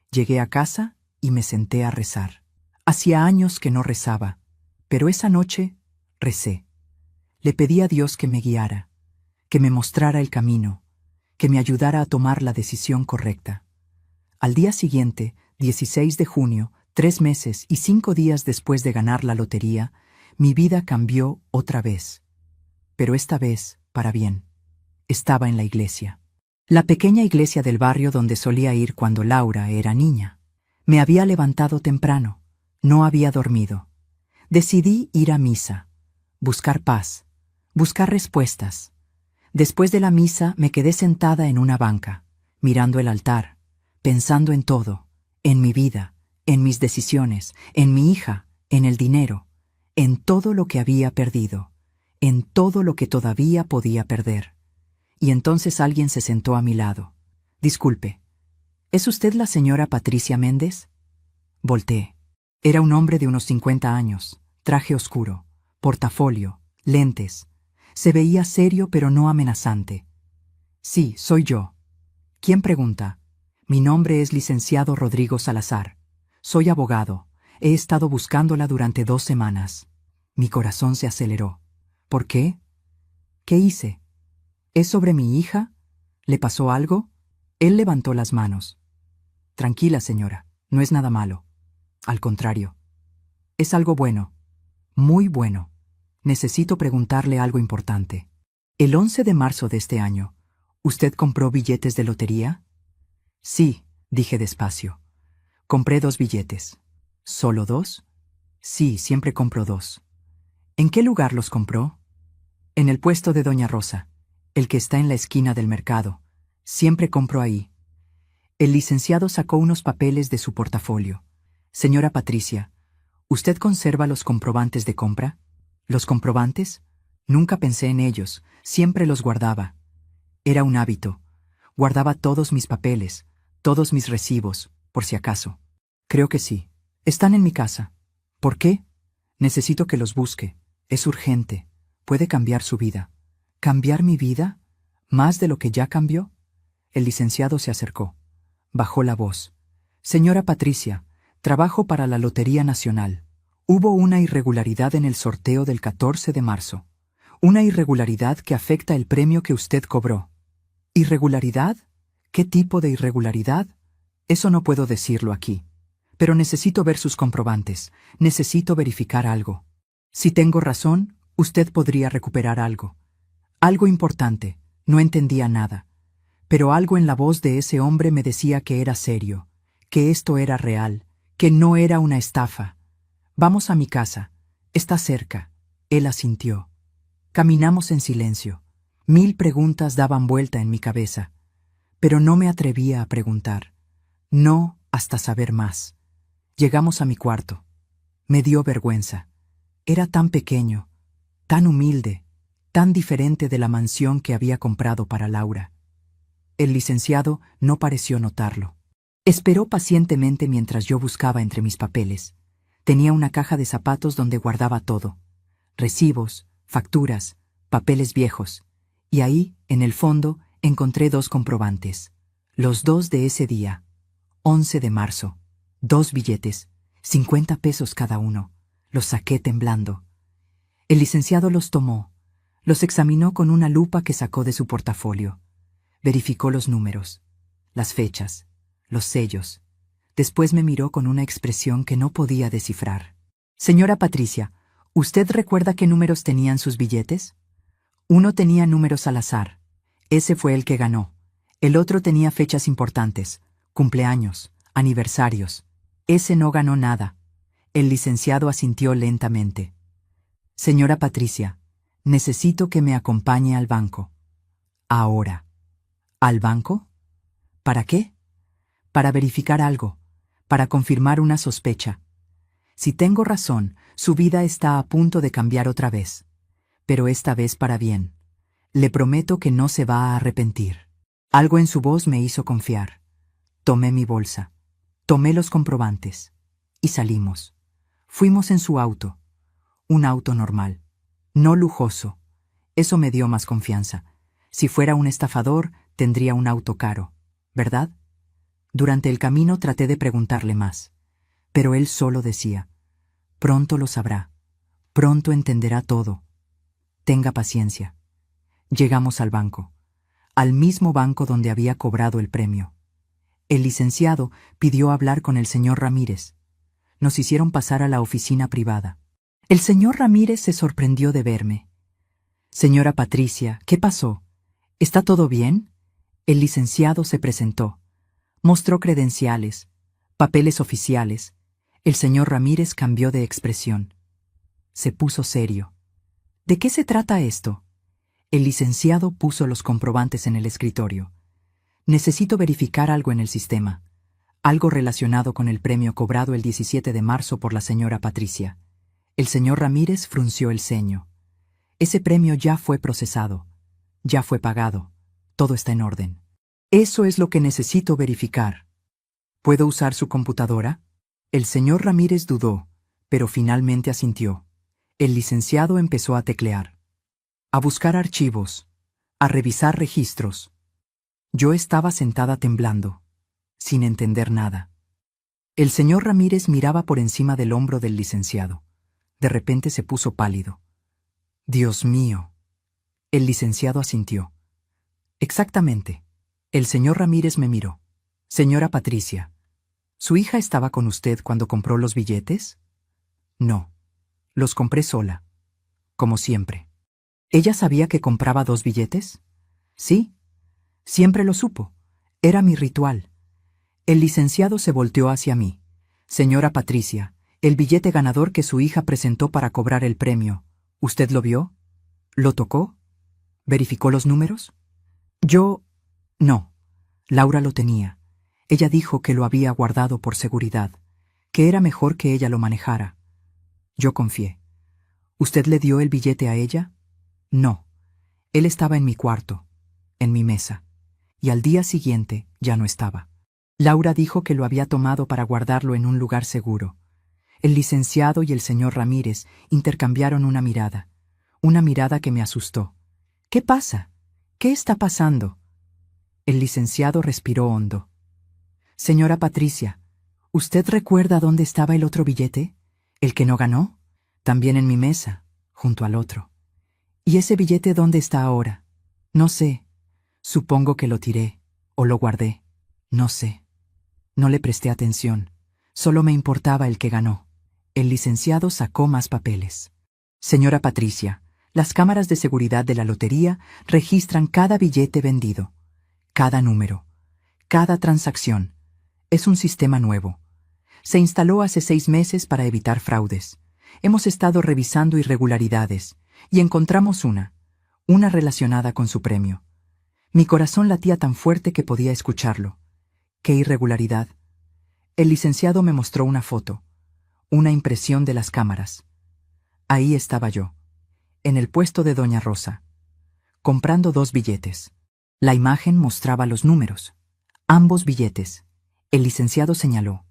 Llegué a casa y me senté a rezar. Hacía años que no rezaba, pero esa noche recé. Le pedí a Dios que me guiara, que me mostrara el camino, que me ayudara a tomar la decisión correcta. Al día siguiente, 16 de junio, 3 meses y 5 días después de ganar la lotería, mi vida cambió otra vez. Pero esta vez, para bien. Estaba en la iglesia. La pequeña iglesia del barrio donde solía ir cuando Laura era niña. Me había levantado temprano. No había dormido. Decidí ir a misa, buscar paz, buscar respuestas. Después de la misa me quedé sentada en una banca, mirando el altar, pensando en todo, en mi vida, en mis decisiones, en mi hija, en el dinero, en todo lo que había perdido, en todo lo que todavía podía perder. Y entonces alguien se sentó a mi lado. Disculpe, ¿es usted la señora Patricia Méndez? Volteé. Era un hombre de unos 50 años, traje oscuro, portafolio, lentes. Se veía serio pero no amenazante. Sí, soy yo. ¿Quién pregunta? Mi nombre es licenciado Rodrigo Salazar. Soy abogado. He estado buscándola durante 2 semanas. Mi corazón se aceleró. ¿Por qué? ¿Qué hice? ¿Es sobre mi hija? ¿Le pasó algo? Él levantó las manos. Tranquila, señora, no es nada malo. Al contrario. Es algo bueno. Muy bueno. Necesito preguntarle algo importante. El 11 de marzo de este año, ¿usted compró billetes de lotería? Sí, dije despacio. Compré 2 billetes. ¿Solo 2? Sí, siempre compro 2. ¿En qué lugar los compró? En el puesto de Doña Rosa, el que está en la esquina del mercado. Siempre compro ahí. El licenciado sacó unos papeles de su portafolio. Señora Patricia, ¿usted conserva los comprobantes de compra? ¿Los comprobantes? Nunca pensé en ellos, siempre los guardaba. Era un hábito. Guardaba todos mis papeles, todos mis recibos, por si acaso. Creo que sí. Están en mi casa. ¿Por qué? Necesito que los busque. Es urgente. Puede cambiar su vida. ¿Cambiar mi vida? ¿Más de lo que ya cambió? El licenciado se acercó. Bajó la voz. Señora Patricia, trabajo para la Lotería Nacional. Hubo una irregularidad en el sorteo del 14 de marzo. Una irregularidad que afecta el premio que usted cobró. ¿Irregularidad? ¿Qué tipo de irregularidad? Eso no puedo decirlo aquí. Pero necesito ver sus comprobantes. Necesito verificar algo. Si tengo razón, usted podría recuperar algo. Algo importante. No entendía nada. Pero algo en la voz de ese hombre me decía que era serio, que esto era real, que no era una estafa. Vamos a mi casa. Está cerca. Él asintió. Caminamos en silencio. 1000 preguntas daban vuelta en mi cabeza. Pero no me atrevía a preguntar. No hasta saber más. Llegamos a mi cuarto. Me dio vergüenza. Era tan pequeño, tan humilde, tan diferente de la mansión que había comprado para Laura. El licenciado no pareció notarlo. Esperó pacientemente mientras yo buscaba entre mis papeles. Tenía una caja de zapatos donde guardaba todo: recibos, facturas, papeles viejos. Y ahí, en el fondo, encontré 2 comprobantes. Los 2 de ese día, 11 de marzo. 2 billetes, 50 pesos cada uno. Los saqué temblando. El licenciado los tomó, los examinó con una lupa que sacó de su portafolio. Verificó los números, las fechas, los sellos. Después me miró con una expresión que no podía descifrar. Señora Patricia, ¿usted recuerda qué números tenían sus billetes? Uno tenía números al azar. Ese fue el que ganó. El otro tenía fechas importantes, cumpleaños, aniversarios. Ese no ganó nada. El licenciado asintió lentamente. Señora Patricia, necesito que me acompañe al banco. Ahora. ¿Al banco? ¿Para qué? Para verificar algo, para confirmar una sospecha. Si tengo razón, su vida está a punto de cambiar otra vez. Pero esta vez para bien. Le prometo que no se va a arrepentir. Algo en su voz me hizo confiar. Tomé mi bolsa, tomé los comprobantes y salimos. Fuimos en su auto. Un auto normal, no lujoso. Eso me dio más confianza. Si fuera un estafador, tendría un auto caro, ¿verdad? Durante el camino traté de preguntarle más, pero él solo decía: pronto lo sabrá, pronto entenderá todo. Tenga paciencia. Llegamos al banco, al mismo banco donde había cobrado el premio. El licenciado pidió hablar con el señor Ramírez. Nos hicieron pasar a la oficina privada. El señor Ramírez se sorprendió de verme. Señora Patricia, ¿qué pasó? ¿Está todo bien? El licenciado se presentó. Mostró credenciales, papeles oficiales. El señor Ramírez cambió de expresión. Se puso serio. ¿De qué se trata esto? El licenciado puso los comprobantes en el escritorio. Necesito verificar algo en el sistema. Algo relacionado con el premio cobrado el 17 de marzo por la señora Patricia. El señor Ramírez frunció el ceño. Ese premio ya fue procesado. Ya fue pagado. Todo está en orden. Eso es lo que necesito verificar. ¿Puedo usar su computadora? El señor Ramírez dudó, pero finalmente asintió. El licenciado empezó a teclear, a buscar archivos, a revisar registros. Yo estaba sentada temblando, sin entender nada. El señor Ramírez miraba por encima del hombro del licenciado. De repente se puso pálido. Dios mío. El licenciado asintió. Exactamente. El señor Ramírez me miró. Señora Patricia, ¿su hija estaba con usted cuando compró los billetes? No. Los compré sola. Como siempre. ¿Ella sabía que compraba 2 billetes? Sí. Siempre lo supo. Era mi ritual. El licenciado se volteó hacia mí. Señora Patricia, el billete ganador que su hija presentó para cobrar el premio, ¿usted lo vio? ¿Lo tocó? ¿Verificó los números? Yo... No. Laura lo tenía. Ella dijo que lo había guardado por seguridad, que era mejor que ella lo manejara. Yo confié. ¿Usted le dio el billete a ella? No. Él estaba en mi cuarto, en mi mesa, y al día siguiente ya no estaba. Laura dijo que lo había tomado para guardarlo en un lugar seguro. El licenciado y el señor Ramírez intercambiaron una mirada que me asustó. ¿Qué pasa? ¿Qué está pasando? El licenciado respiró hondo. Señora Patricia, ¿usted recuerda dónde estaba el otro billete? ¿El que no ganó? También en mi mesa, junto al otro. ¿Y ese billete dónde está ahora? No sé. Supongo que lo tiré, o lo guardé. No sé. No le presté atención. Solo me importaba el que ganó. El licenciado sacó más papeles. Señora Patricia, las cámaras de seguridad de la lotería registran cada billete vendido, cada número, cada transacción. Es un sistema nuevo. Se instaló hace 6 meses para evitar fraudes. Hemos estado revisando irregularidades y encontramos una relacionada con su premio. Mi corazón latía tan fuerte que podía escucharlo. ¿Qué irregularidad? El licenciado me mostró una foto, una impresión de las cámaras. Ahí estaba yo, en el puesto de Doña Rosa, comprando 2 billetes. La imagen mostraba los números, ambos billetes, El licenciado señaló.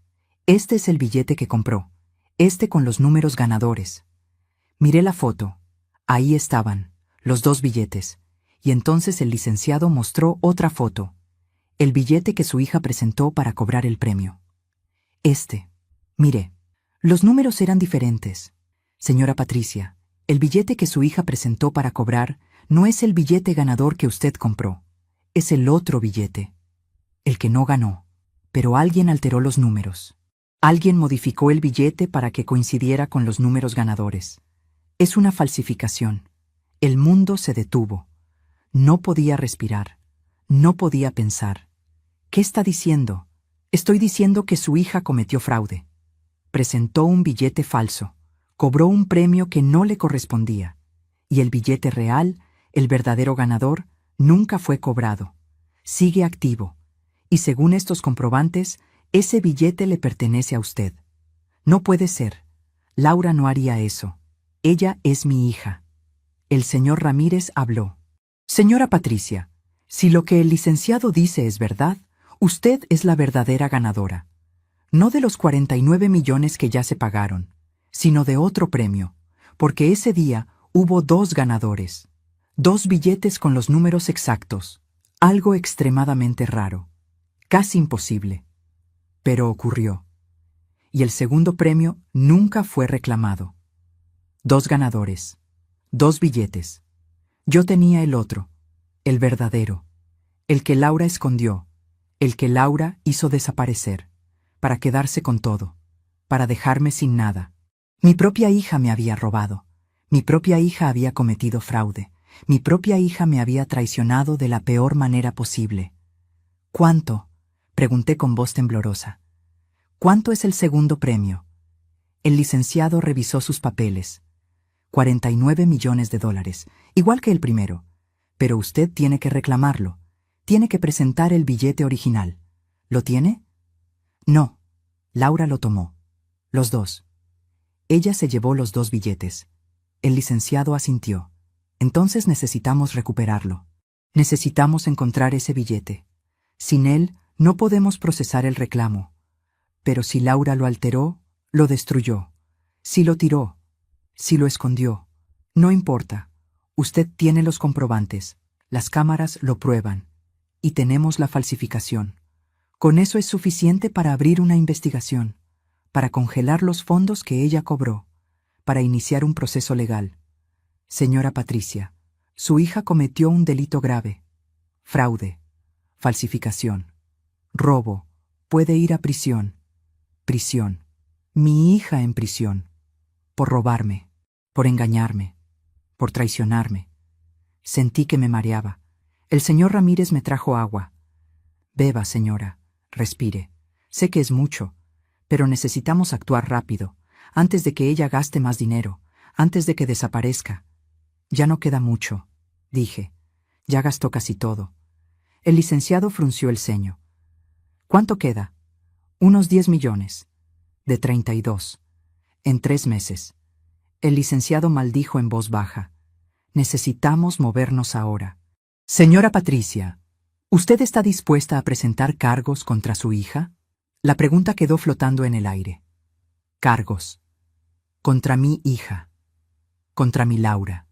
Este es el billete que compró. Este con los números ganadores. Miré la foto. Ahí estaban, los dos billetes. Y entonces el licenciado mostró otra foto. El billete que su hija presentó para cobrar el premio. Mire, los números eran diferentes. Señora Patricia, el billete que su hija presentó para cobrar no es el billete ganador que usted compró. Es el otro billete. El que no ganó. Pero alguien alteró los números. Alguien modificó el billete para que coincidiera con los números ganadores. Es una falsificación. El mundo se detuvo. No podía respirar. No podía pensar. ¿Qué está diciendo? Estoy diciendo que su hija cometió fraude. Presentó un billete falso. Cobró un premio que no le correspondía. Y el billete real, el verdadero ganador, nunca fue cobrado. Sigue activo. Y según estos comprobantes, ese billete le pertenece a usted. No puede ser. Laura no haría eso. Ella es mi hija. El señor Ramírez habló. Señora Patricia, si lo que el licenciado dice es verdad, usted es la verdadera ganadora. No de los 49 millones que ya se pagaron, sino de otro premio, porque ese día hubo 2 ganadores. 2 billetes con los números exactos. Algo extremadamente raro. Casi imposible. Pero ocurrió. Y el segundo premio nunca fue reclamado. 2 ganadores. 2 billetes. Yo tenía el otro, el verdadero, el que Laura escondió, el que Laura hizo desaparecer, para quedarse con todo, para dejarme sin nada. Mi propia hija me había robado. Mi propia hija había cometido fraude. Mi propia hija me había traicionado de la peor manera posible. ¿Cuánto? Pregunté con voz temblorosa. ¿Cuánto es el segundo premio? El licenciado revisó sus papeles. 49 millones de dólares, igual que el primero. Pero usted tiene que reclamarlo. Tiene que presentar el billete original. ¿Lo tiene? No. Laura lo tomó. Los 2. Ella se llevó los 2 billetes. El licenciado asintió. Entonces necesitamos recuperarlo. Necesitamos encontrar ese billete. Sin él, no podemos procesar el reclamo. Pero si Laura lo alteró, lo destruyó. Si lo tiró, si lo escondió, no importa. Usted tiene los comprobantes. Las cámaras lo prueban. Y tenemos la falsificación. Con eso es suficiente para abrir una investigación, para congelar los fondos que ella cobró, para iniciar un proceso legal. Señora Patricia, su hija cometió un delito grave. Fraude, falsificación, robo, puede ir a prisión. Prisión. Mi hija en prisión. Por robarme, por engañarme, por traicionarme. Sentí que me mareaba. El señor Ramírez me trajo agua. Beba, señora, respire. Sé que es mucho, pero necesitamos actuar rápido, antes de que ella gaste más dinero, antes de que desaparezca. Ya no queda mucho, dije. Ya gastó casi todo. El licenciado frunció el ceño. ¿Cuánto queda? Unos 10 millones. De 32. En 3 meses. El licenciado maldijo en voz baja. Necesitamos movernos ahora. Señora Patricia, ¿usted está dispuesta a presentar cargos contra su hija? La pregunta quedó flotando en el aire. Cargos. Contra mi hija. Contra mi Laura.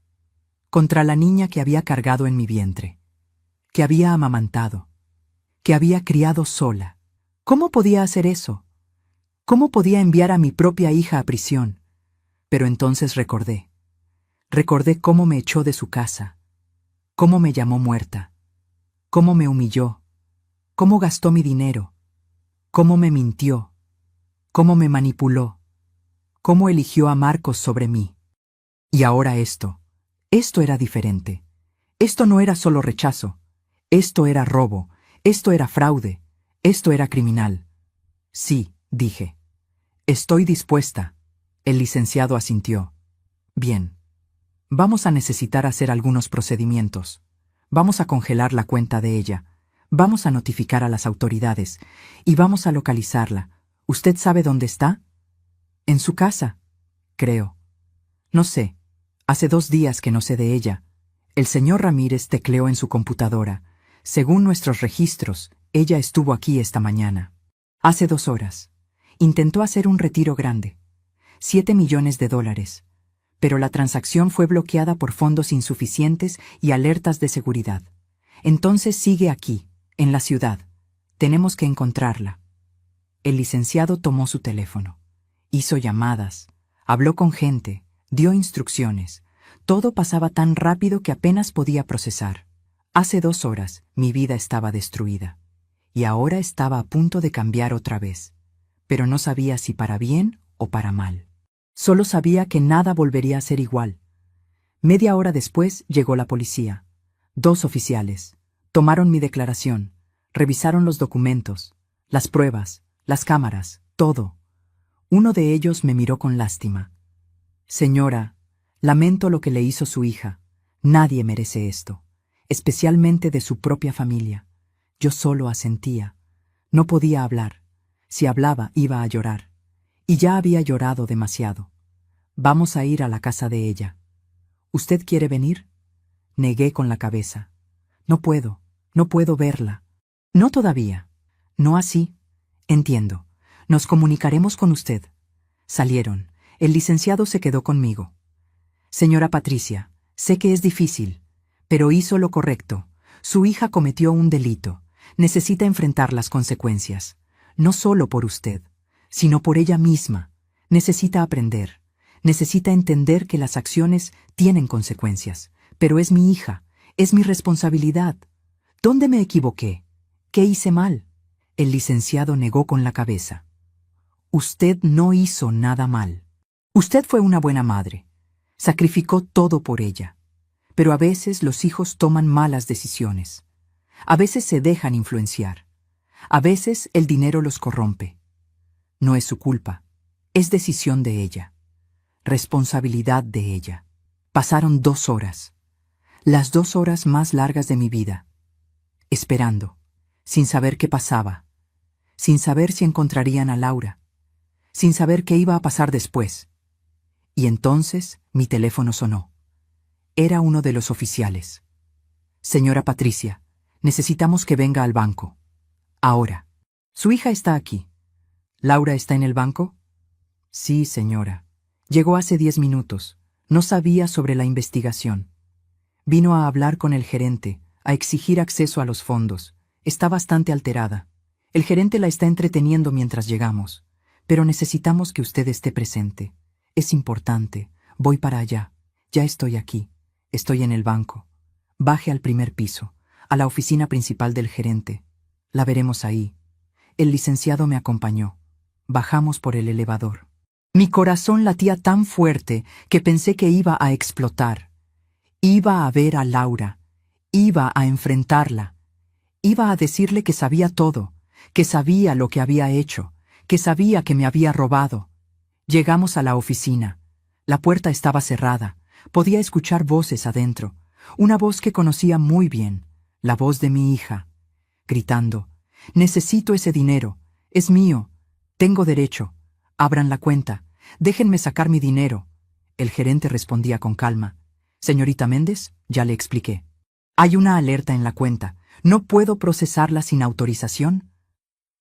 Contra la niña que había cargado en mi vientre. Que había amamantado. Que había criado sola. ¿Cómo podía hacer eso? ¿Cómo podía enviar a mi propia hija a prisión? Pero entonces recordé. Recordé cómo me echó de su casa. Cómo me llamó muerta. Cómo me humilló. Cómo gastó mi dinero. Cómo me mintió. Cómo me manipuló. Cómo eligió a Marcos sobre mí. Y ahora esto. Esto era diferente. Esto no era solo rechazo. Esto era robo. Esto era fraude. Esto era criminal. Sí, dije. Estoy dispuesta. El licenciado asintió. Bien. Vamos a necesitar hacer algunos procedimientos. Vamos a congelar la cuenta de ella. Vamos a notificar a las autoridades. Y vamos a localizarla. ¿Usted sabe dónde está? En su casa, creo. No sé. Hace 2 días que no sé de ella. El señor Ramírez tecleó en su computadora. Según nuestros registros, ella estuvo aquí esta mañana. Hace 2 horas. Intentó hacer un retiro grande. $7 millones. Pero la transacción fue bloqueada por fondos insuficientes y alertas de seguridad. Entonces sigue aquí, en la ciudad. Tenemos que encontrarla. El licenciado tomó su teléfono. Hizo llamadas. Habló con gente. Dio instrucciones. Todo pasaba tan rápido que apenas podía procesar. Hace 2 horas, mi vida estaba destruida. Y ahora estaba a punto de cambiar otra vez. Pero no sabía si para bien o para mal. Solo sabía que nada volvería a ser igual. Media hora después llegó la policía. 2 oficiales. Tomaron mi declaración. Revisaron los documentos, las pruebas, las cámaras, todo. Uno de ellos me miró con lástima. Señora, lamento lo que le hizo su hija. Nadie merece esto, especialmente de su propia familia. Yo solo asentía. No podía hablar. Si hablaba, iba a llorar. Y ya había llorado demasiado. Vamos a ir a la casa de ella. ¿Usted quiere venir? Negué con la cabeza. No puedo verla. No todavía. No así. Entiendo. Nos comunicaremos con usted. Salieron. El licenciado se quedó conmigo. Señora Patricia, sé que es difícil, pero hizo lo correcto. Su hija cometió un delito. Necesita enfrentar las consecuencias. No solo por usted, sino por ella misma. Necesita aprender. Necesita entender que las acciones tienen consecuencias. Pero es mi hija. Es mi responsabilidad. ¿Dónde me equivoqué? ¿Qué hice mal? El licenciado negó con la cabeza. Usted no hizo nada mal. Usted fue una buena madre. Sacrificó todo por ella. Pero a veces los hijos toman malas decisiones. A veces se dejan influenciar. A veces el dinero los corrompe. No es su culpa. Es decisión de ella. Responsabilidad de ella. Pasaron 2 horas. Las 2 horas más largas de mi vida. Esperando. Sin saber qué pasaba. Sin saber si encontrarían a Laura. Sin saber qué iba a pasar después. Y entonces mi teléfono sonó. Era uno de los oficiales. Señora Patricia, necesitamos que venga al banco. Ahora. Su hija está aquí. ¿Laura está en el banco? Sí, señora. Llegó hace 10 minutos. No sabía sobre la investigación. Vino a hablar con el gerente, a exigir acceso a los fondos. Está bastante alterada. El gerente la está entreteniendo mientras llegamos. Pero necesitamos que usted esté presente. Es importante. Voy para allá. Ya estoy aquí. Estoy en el banco. Baje al primer piso, a la oficina principal del gerente. La veremos ahí. El licenciado me acompañó. Bajamos por el elevador. Mi corazón latía tan fuerte que pensé que iba a explotar. Iba a ver a Laura. Iba a enfrentarla. Iba a decirle que sabía todo, que sabía lo que había hecho, que sabía que me había robado. Llegamos a la oficina. La puerta estaba cerrada. Podía escuchar voces adentro. Una voz que conocía muy bien, la voz de mi hija, gritando: «Necesito ese dinero. Es mío. Tengo derecho. Abran la cuenta. Déjenme sacar mi dinero». El gerente respondía con calma: «Señorita Méndez, ya le expliqué. Hay una alerta en la cuenta. ¿No puedo procesarla sin autorización?»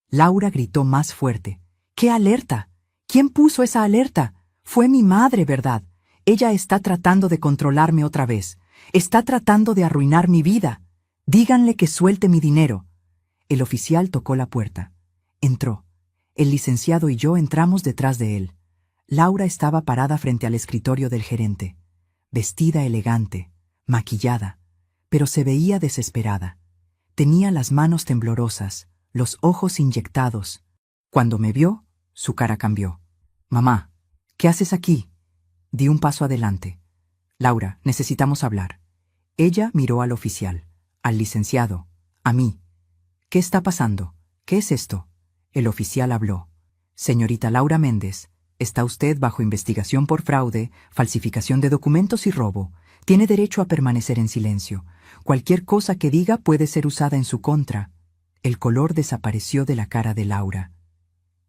Laura gritó más fuerte: «¿Qué alerta? ¿Quién puso esa alerta? Fue mi madre, ¿verdad? Ella está tratando de controlarme otra vez. Está tratando de arruinar mi vida. Díganle que suelte mi dinero». El oficial tocó la puerta. Entró. El licenciado y yo entramos detrás de él. Laura estaba parada frente al escritorio del gerente, vestida elegante, maquillada, pero se veía desesperada. Tenía las manos temblorosas, los ojos inyectados. Cuando me vio, su cara cambió. «Mamá, ¿qué haces aquí?» Di un paso adelante. «Laura, necesitamos hablar». Ella miró al oficial, al licenciado, a mí. «¿Qué está pasando? ¿Qué es esto?» El oficial habló. «Señorita Laura Méndez, está usted bajo investigación por fraude, falsificación de documentos y robo. Tiene derecho a permanecer en silencio. Cualquier cosa que diga puede ser usada en su contra». El color desapareció de la cara de Laura.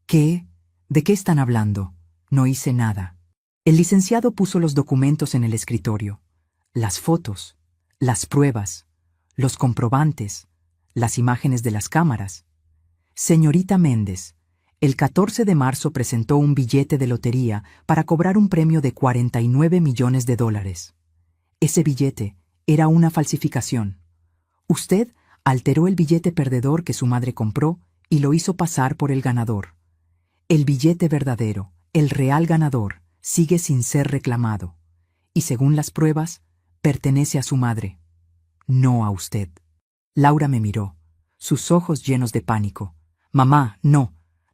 «¿Qué? ¿De qué están hablando? No hice nada». El licenciado puso los documentos en el escritorio. Las fotos, las pruebas, los comprobantes, las imágenes de las cámaras. «Señorita Méndez, El 14 de marzo presentó un billete de lotería para cobrar un premio de $49 millones. Ese billete era una falsificación. Usted alteró el billete perdedor que su madre compró y lo hizo pasar por el ganador. El billete verdadero, el real ganador, sigue sin ser reclamado. Y según las pruebas, pertenece a su madre, no a usted. Laura me miró, sus ojos llenos de pánico. Mamá,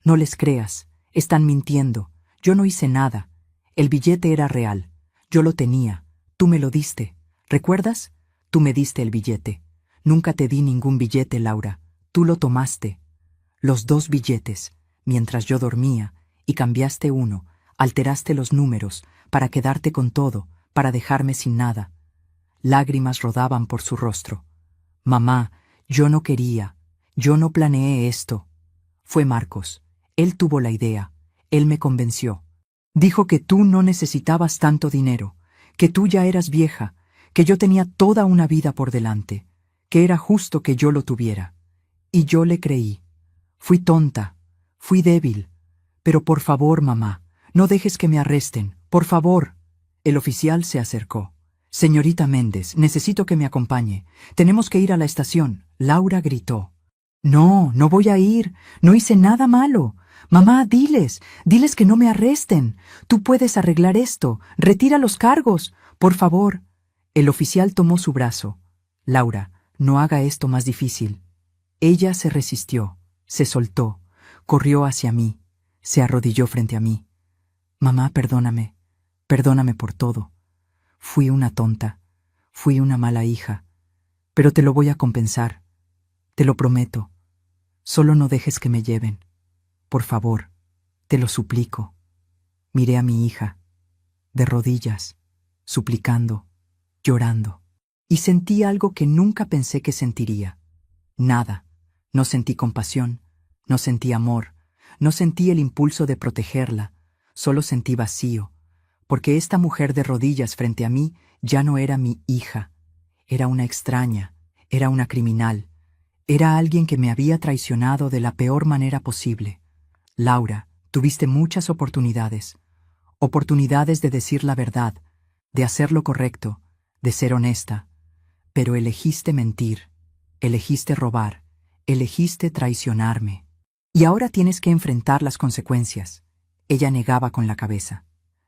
no les creas. Están mintiendo. Yo no hice nada. El billete era real. Yo lo tenía. Tú me lo diste. ¿Recuerdas? Tú me diste el billete. Nunca te di ningún billete, Laura. Tú lo tomaste. Los 2 billetes, mientras yo dormía, y cambiaste uno, alteraste los números, para quedarte con todo, para dejarme sin nada. Lágrimas rodaban por su rostro. Mamá, yo no quería. Yo no planeé esto. Fue Marcos. Él tuvo la idea. Él me convenció. Dijo que tú no necesitabas tanto dinero, que tú ya eras vieja, que yo tenía toda una vida por delante, que era justo que yo lo tuviera. Y yo le creí. Fui tonta, fui débil. Pero por favor, mamá, no dejes que me arresten, por favor. El oficial se acercó. Señorita Méndez, necesito que me acompañe. Tenemos que ir a la estación. Laura gritó. No voy a ir. No hice nada malo. Mamá, diles que no me arresten. Tú puedes arreglar esto. Retira los cargos. Por favor. El oficial tomó su brazo. Laura, no haga esto más difícil. Ella se resistió, se soltó, corrió hacia mí, se arrodilló frente a mí. Mamá, perdóname por todo. Fui una tonta, fui una mala hija, pero te lo voy a compensar. Te lo prometo. Solo no dejes que me lleven. Por favor, te lo suplico. Miré a mi hija, de rodillas, suplicando, llorando, y sentí algo que nunca pensé que sentiría. Nada. No sentí compasión, no sentí amor, no sentí el impulso de protegerla, solo sentí vacío, porque esta mujer de rodillas frente a mí ya no era mi hija, era una extraña, era una criminal, era alguien que me había traicionado de la peor manera posible. Laura, tuviste muchas oportunidades de decir la verdad, de hacer lo correcto, de ser honesta, pero elegiste mentir, elegiste robar, elegiste traicionarme. Y ahora tienes que enfrentar las consecuencias. Ella negaba con la cabeza.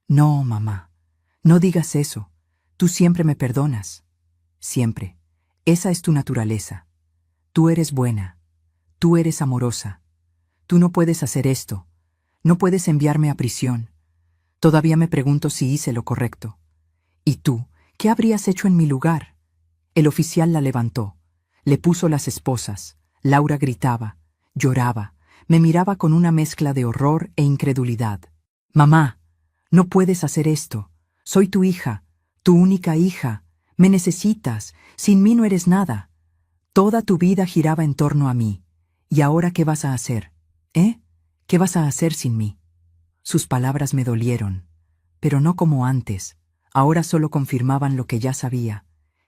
No, mamá, no digas eso. Tú siempre me perdonas. Siempre. Esa es tu naturaleza. Tú eres buena. Tú eres amorosa. Tú no puedes hacer esto. No puedes enviarme a prisión. Todavía me pregunto si hice lo correcto. ¿Y tú, qué habrías hecho en mi lugar? El oficial la levantó. Le puso las esposas. Laura gritaba, lloraba, me miraba con una mezcla de horror e incredulidad. Mamá, no puedes hacer esto. Soy tu hija, tu única hija. Me necesitas. Sin mí no eres nada. Toda tu vida giraba en torno a mí. ¿Y ahora qué vas a hacer? ¿Qué vas a hacer sin mí? Sus palabras me dolieron, pero no como antes. Ahora solo confirmaban lo que ya sabía,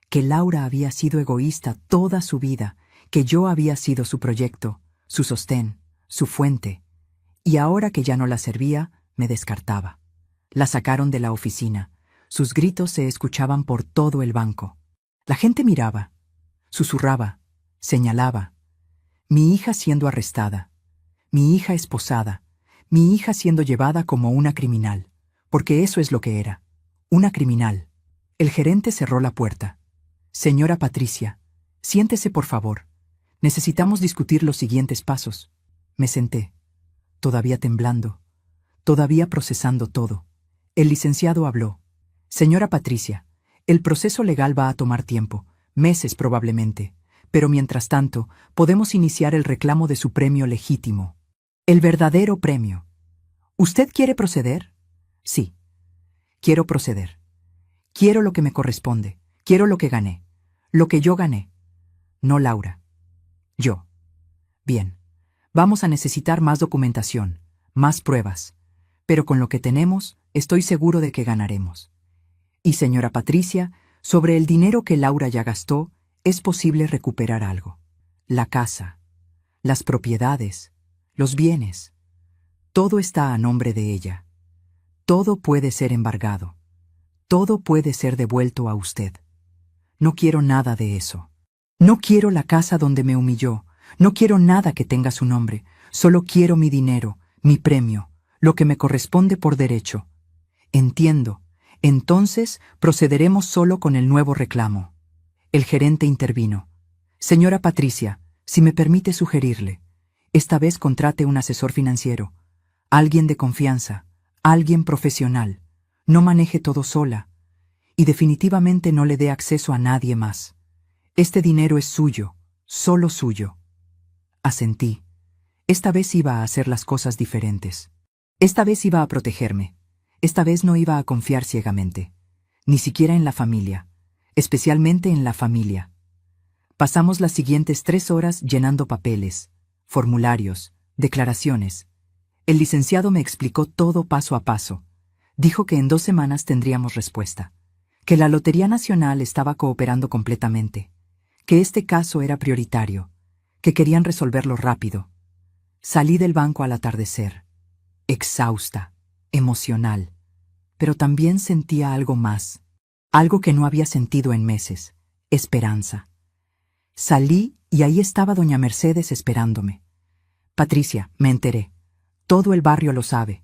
que Laura había sido egoísta toda su vida, que yo había sido su proyecto, su sostén, su fuente, y ahora que ya no la servía, me descartaba. La sacaron de la oficina. Sus gritos se escuchaban por todo el banco. La gente miraba, susurraba, señalaba. Mi hija siendo arrestada, mi hija esposada, mi hija siendo llevada como una criminal, porque eso es lo que era, una criminal. El gerente cerró la puerta. Señora Patricia, siéntese por favor. Necesitamos discutir los siguientes pasos. Me senté, todavía temblando, todavía procesando todo. El licenciado habló. Señora Patricia, el proceso legal va a tomar tiempo, meses probablemente, pero mientras tanto, podemos iniciar el reclamo de su premio legítimo. El verdadero premio. ¿Usted quiere proceder? Sí. Quiero proceder. Quiero lo que me corresponde. Quiero lo que gané. Lo que yo gané. No Laura. Yo. Bien. Vamos a necesitar más documentación, más pruebas. Pero con lo que tenemos, estoy seguro de que ganaremos. Y señora Patricia, sobre el dinero que Laura ya gastó, es posible recuperar algo. La casa, las propiedades, los bienes. Todo está a nombre de ella. Todo puede ser embargado. Todo puede ser devuelto a usted. No quiero nada de eso. No quiero la casa donde me humilló. No quiero nada que tenga su nombre. Solo quiero mi dinero, mi premio, lo que me corresponde por derecho. Entiendo. Entonces procederemos solo con el nuevo reclamo. El gerente intervino. Señora Patricia, si me permite sugerirle, esta vez contrate un asesor financiero, alguien de confianza, alguien profesional. No maneje todo sola. Y definitivamente no le dé acceso a nadie más. Este dinero es suyo, solo suyo. Asentí. Esta vez iba a hacer las cosas diferentes. Esta vez iba a protegerme. Esta vez no iba a confiar ciegamente. Ni siquiera en la familia. Especialmente en la familia. Pasamos las siguientes 3 horas llenando papeles, formularios, declaraciones. El licenciado me explicó todo paso a paso. Dijo que en 2 semanas tendríamos respuesta. Que la Lotería Nacional estaba cooperando completamente. Que este caso era prioritario. Que querían resolverlo rápido. Salí del banco al atardecer. Exhausta, emocional. Pero también sentía algo más. Algo que no había sentido en meses. Esperanza. Salí y ahí estaba doña Mercedes esperándome. Patricia, me enteré. Todo el barrio lo sabe.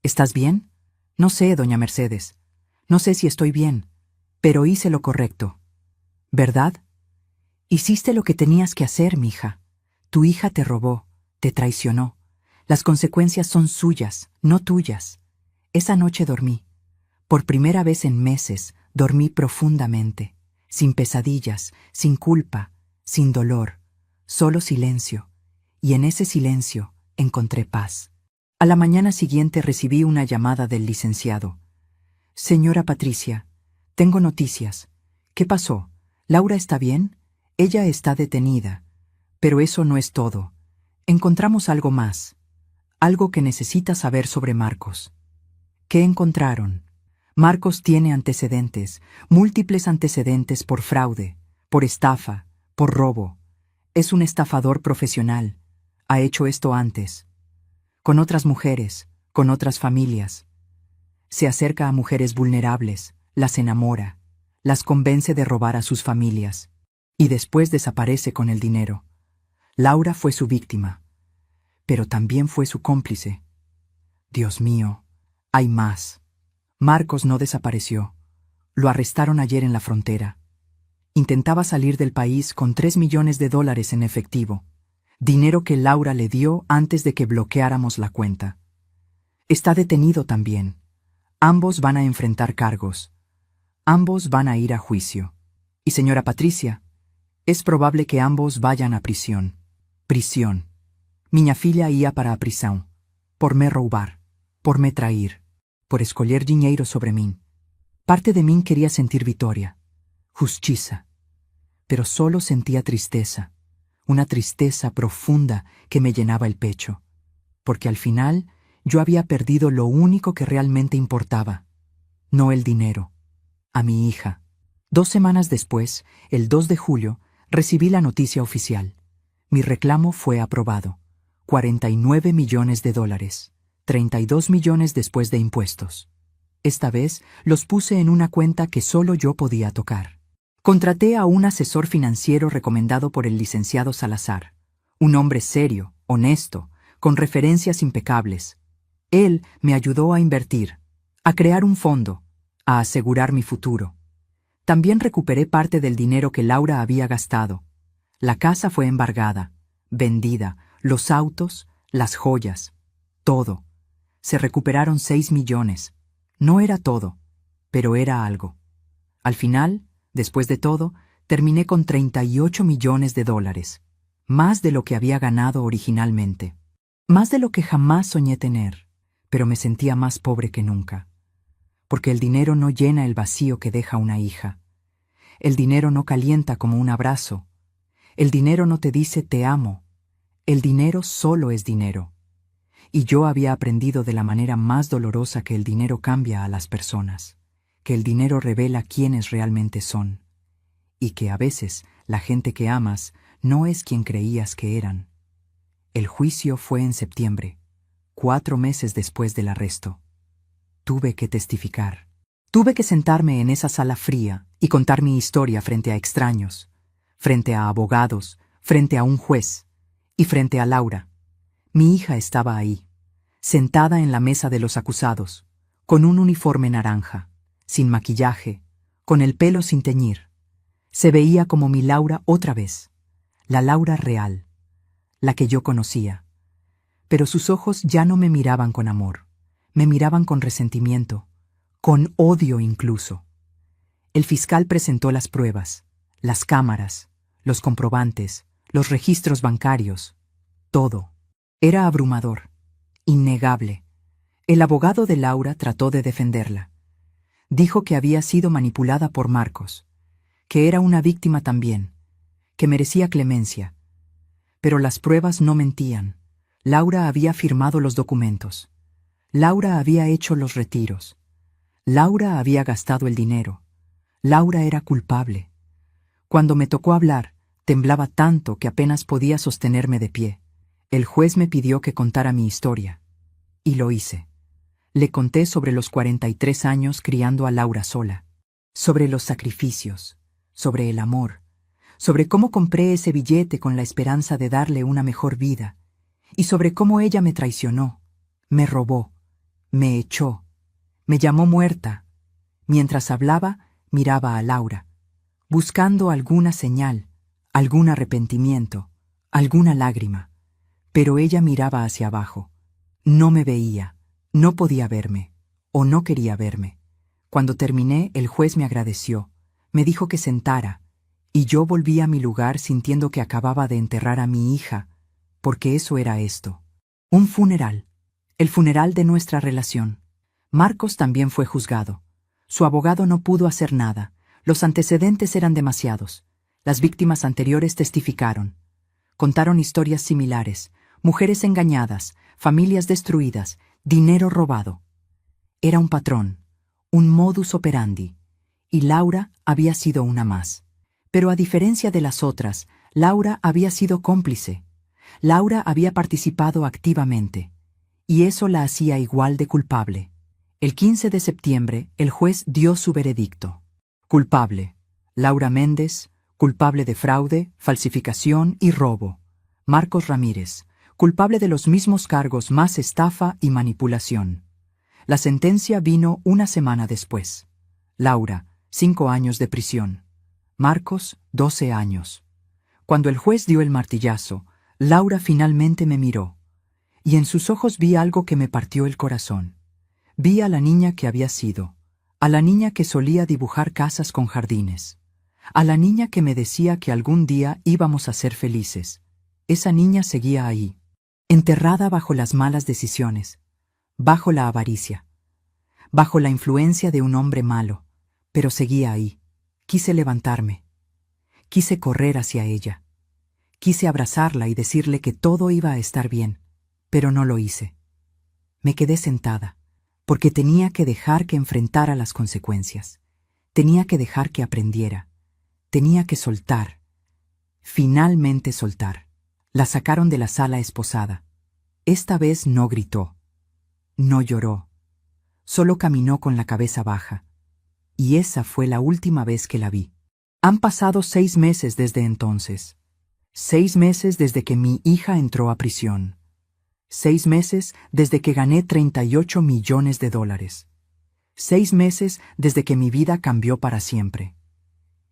¿Estás bien? No sé, doña Mercedes. No sé si estoy bien, pero hice lo correcto. ¿Verdad? Hiciste lo que tenías que hacer, mija. Tu hija te robó, te traicionó. Las consecuencias son suyas, no tuyas. Esa noche dormí. Por primera vez en meses, dormí profundamente, sin pesadillas, sin culpa, sin dolor, solo silencio. Y en ese silencio encontré paz. A la mañana siguiente recibí una llamada del licenciado. Señora Patricia, tengo noticias. ¿Qué pasó? ¿Laura está bien? Ella está detenida. Pero eso no es todo. Encontramos algo más. Algo que necesita saber sobre Marcos. ¿Qué encontraron? Marcos tiene antecedentes, múltiples antecedentes por fraude, por estafa, por robo. Es un estafador profesional. Ha hecho esto antes. Con otras mujeres, con otras familias. Se acerca a mujeres vulnerables, las enamora, las convence de robar a sus familias, y después desaparece con el dinero. Laura fue su víctima, pero también fue su cómplice. Dios mío, hay más. Marcos no desapareció. Lo arrestaron ayer en la frontera. Intentaba salir del país con $3 millones en efectivo, dinero que Laura le dio antes de que bloqueáramos la cuenta. Está detenido también. Ambos van a enfrentar cargos. Ambos van a ir a juicio. Y señora Patricia, es probable que ambos vayan a prisión. Prisión. Minha filha ia para a prisão. Por me roubar. Por me trair. Por escolher dinheiro sobre mim. Parte de mí quería sentir victoria. Justiça. Pero solo sentía tristeza. Una tristeza profunda que me llenaba el pecho. Porque al final yo había perdido lo único que realmente importaba. No el dinero. A mi hija. 2 semanas después, el 2 de julio, recibí la noticia oficial. Mi reclamo fue aprobado. $49 millones. 32 millones después de impuestos. Esta vez los puse en una cuenta que solo yo podía tocar. Contraté a un asesor financiero recomendado por el licenciado Salazar. Un hombre serio, honesto, con referencias impecables. Él me ayudó a invertir, a crear un fondo, a asegurar mi futuro. También recuperé parte del dinero que Laura había gastado. La casa fue embargada, vendida, los autos, las joyas, todo. Se recuperaron 6 millones. No era todo, pero era algo. Al final, después de todo, terminé con $38 millones, más de lo que había ganado originalmente. Más de lo que jamás soñé tener, pero me sentía más pobre que nunca. Porque el dinero no llena el vacío que deja una hija. El dinero no calienta como un abrazo. El dinero no te dice te amo. El dinero solo es dinero. Y yo había aprendido de la manera más dolorosa que el dinero cambia a las personas, que el dinero revela quiénes realmente son, y que a veces la gente que amas no es quien creías que eran. El juicio fue en septiembre. 4 meses después del arresto. Tuve que testificar. Tuve que sentarme en esa sala fría y contar mi historia frente a extraños, frente a abogados, frente a un juez y frente a Laura. Mi hija estaba ahí, sentada en la mesa de los acusados, con un uniforme naranja, sin maquillaje, con el pelo sin teñir. Se veía como mi Laura otra vez, la Laura real, la que yo conocía. Pero sus ojos ya no me miraban con amor, me miraban con resentimiento, con odio incluso. El fiscal presentó las pruebas, las cámaras, los comprobantes, los registros bancarios, todo. Era abrumador, innegable. El abogado de Laura trató de defenderla. Dijo que había sido manipulada por Marcos, que era una víctima también, que merecía clemencia. Pero las pruebas no mentían. Laura había firmado los documentos. Laura había hecho los retiros. Laura había gastado el dinero. Laura era culpable. Cuando me tocó hablar, temblaba tanto que apenas podía sostenerme de pie. El juez me pidió que contara mi historia. Y lo hice. Le conté sobre los 43 años criando a Laura sola, sobre los sacrificios, sobre el amor, sobre cómo compré ese billete con la esperanza de darle una mejor vida, y sobre cómo ella me traicionó, me robó, me echó, me llamó muerta. Mientras hablaba, miraba a Laura, buscando alguna señal, algún arrepentimiento, alguna lágrima. Pero ella miraba hacia abajo. No me veía, no podía verme, o no quería verme. Cuando terminé, el juez me agradeció, me dijo que sentara, y yo volví a mi lugar sintiendo que acababa de enterrar a mi hija, porque eso era esto. Un funeral, el funeral de nuestra relación. Marcos también fue juzgado. Su abogado no pudo hacer nada, los antecedentes eran demasiados. Las víctimas anteriores testificaron. Contaron historias similares, mujeres engañadas, familias destruidas, dinero robado. Era un patrón, un modus operandi, y Laura había sido una más. Pero a diferencia de las otras, Laura había sido cómplice. Laura había participado activamente, y eso la hacía igual de culpable. El 15 de septiembre, el juez dio su veredicto. Culpable: Laura Méndez, culpable de fraude, falsificación y robo. Marcos Ramírez, culpable de los mismos cargos más estafa y manipulación. La sentencia vino una semana después. Laura, 5 años de prisión. Marcos, 12 años. Cuando el juez dio el martillazo, Laura finalmente me miró, y en sus ojos vi algo que me partió el corazón. Vi a la niña que había sido, a la niña que solía dibujar casas con jardines, a la niña que me decía que algún día íbamos a ser felices. Esa niña seguía ahí, enterrada bajo las malas decisiones, bajo la avaricia, bajo la influencia de un hombre malo, pero seguía ahí. Quise levantarme, quise correr hacia ella, quise abrazarla y decirle que todo iba a estar bien, pero no lo hice. Me quedé sentada, porque tenía que dejar que enfrentara las consecuencias, tenía que dejar que aprendiera, tenía que soltar, finalmente soltar. La sacaron de la sala esposada. Esta vez no gritó, no lloró, solo caminó con la cabeza baja. Y esa fue la última vez que la vi. Han pasado 6 meses desde entonces. 6 meses desde que mi hija entró a prisión. 6 meses desde que gané $38 millones. 6 meses desde que mi vida cambió para siempre.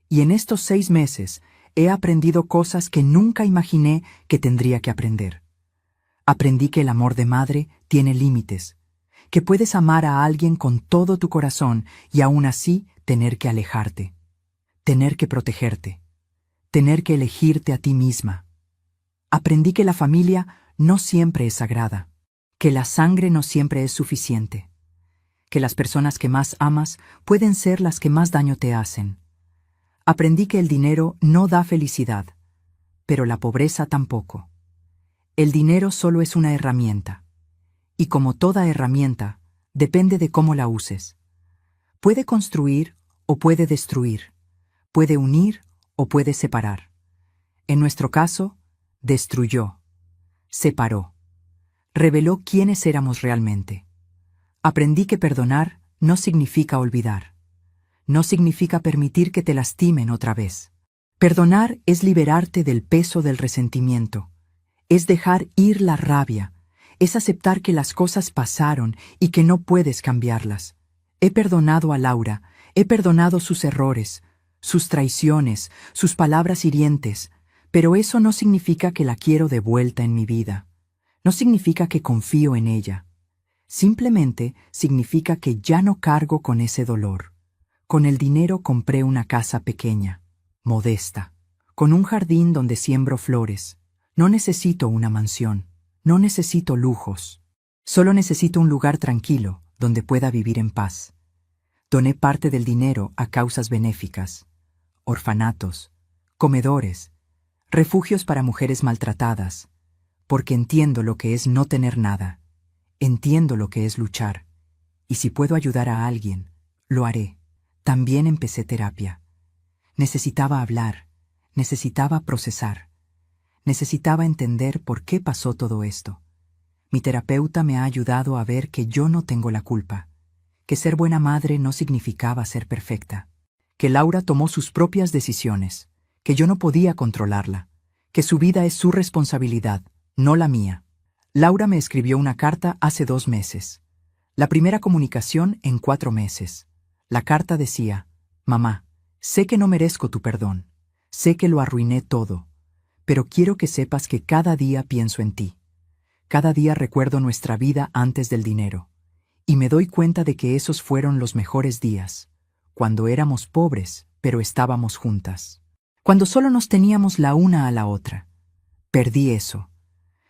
Y en estos 6 meses he aprendido cosas que nunca imaginé que tendría que aprender. Aprendí que el amor de madre tiene límites, que puedes amar a alguien con todo tu corazón y aún así tener que alejarte, tener que protegerte, tener que elegirte a ti misma. Aprendí que la familia no siempre es sagrada, que la sangre no siempre es suficiente, que las personas que más amas pueden ser las que más daño te hacen. Aprendí que el dinero no da felicidad, pero la pobreza tampoco. El dinero solo es una herramienta, y como toda herramienta, depende de cómo la uses. Puede construir o puede destruir, puede unir o puede separar. En nuestro caso, destruyó, separó. Reveló quiénes éramos realmente. Aprendí que perdonar no significa olvidar. No significa permitir que te lastimen otra vez. Perdonar es liberarte del peso del resentimiento. Es dejar ir la rabia. Es aceptar que las cosas pasaron y que no puedes cambiarlas. He perdonado a Laura. He perdonado sus errores, sus traiciones, sus palabras hirientes, pero eso no significa que la quiero de vuelta en mi vida. No significa que confío en ella. Simplemente significa que ya no cargo con ese dolor. Con el dinero compré una casa pequeña, modesta, con un jardín donde siembro flores. No necesito una mansión, no necesito lujos. Solo necesito un lugar tranquilo donde pueda vivir en paz. Doné parte del dinero a causas benéficas, orfanatos, comedores, refugios para mujeres maltratadas, porque entiendo lo que es no tener nada, entiendo lo que es luchar, y si puedo ayudar a alguien, lo haré. También empecé terapia. Necesitaba hablar, necesitaba procesar, necesitaba entender por qué pasó todo esto. Mi terapeuta me ha ayudado a ver que yo no tengo la culpa, que ser buena madre no significaba ser perfecta, que Laura tomó sus propias decisiones, que yo no podía controlarla, que su vida es su responsabilidad, no la mía. Laura me escribió una carta hace 2 meses. La primera comunicación en 4 meses. La carta decía: «Mamá, sé que no merezco tu perdón, sé que lo arruiné todo, pero quiero que sepas que cada día pienso en ti. Cada día recuerdo nuestra vida antes del dinero. Y me doy cuenta de que esos fueron los mejores días, cuando éramos pobres, pero estábamos juntas. Cuando solo nos teníamos la una a la otra. Perdí eso.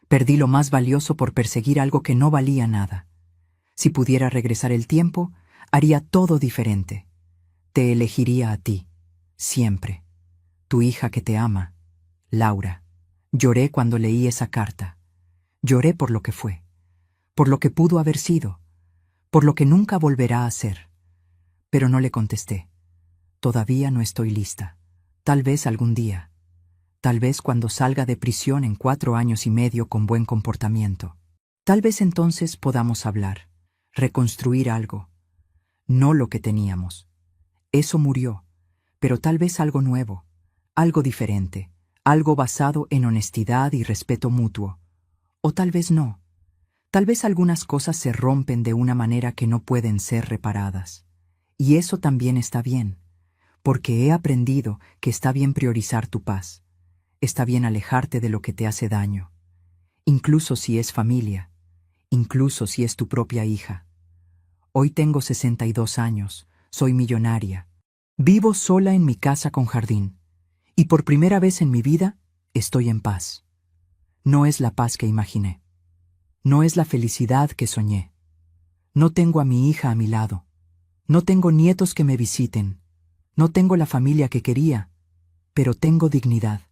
Perdí lo más valioso por perseguir algo que no valía nada. Si pudiera regresar el tiempo, haría todo diferente. Te elegiría a ti, siempre. Tu hija que te ama, Laura». Lloré cuando leí esa carta. Lloré por lo que fue, por lo que pudo haber sido, por lo que nunca volverá a ser. Pero no le contesté. Todavía no estoy lista. Tal vez algún día. Tal vez cuando salga de prisión en 4 años y medio con buen comportamiento. Tal vez entonces podamos hablar, reconstruir algo. No lo que teníamos. Eso murió, pero tal vez algo nuevo, algo diferente, algo basado en honestidad y respeto mutuo. O tal vez no. Tal vez algunas cosas se rompen de una manera que no pueden ser reparadas. Y eso también está bien, porque he aprendido que está bien priorizar tu paz. Está bien alejarte de lo que te hace daño, incluso si es familia, incluso si es tu propia hija. Hoy tengo 62 años, soy millonaria. Vivo sola en mi casa con jardín, y por primera vez en mi vida estoy en paz. No es la paz que imaginé. No es la felicidad que soñé. No tengo a mi hija a mi lado. No tengo nietos que me visiten. No tengo la familia que quería, pero tengo dignidad.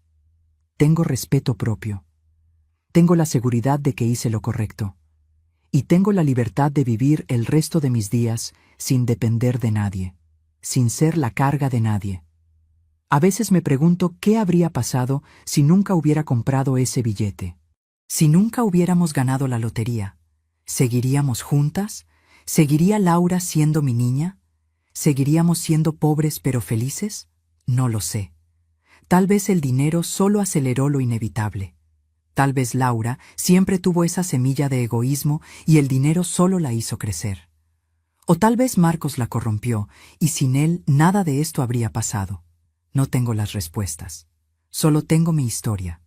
Tengo respeto propio. Tengo la seguridad de que hice lo correcto. Y tengo la libertad de vivir el resto de mis días sin depender de nadie, sin ser la carga de nadie. A veces me pregunto qué habría pasado si nunca hubiera comprado ese billete. Si nunca hubiéramos ganado la lotería, ¿seguiríamos juntas? ¿Seguiría Laura siendo mi niña? ¿Seguiríamos siendo pobres pero felices? No lo sé. Tal vez el dinero solo aceleró lo inevitable. Tal vez Laura siempre tuvo esa semilla de egoísmo y el dinero solo la hizo crecer. O tal vez Marcos la corrompió y sin él nada de esto habría pasado. No tengo las respuestas. Solo tengo mi historia.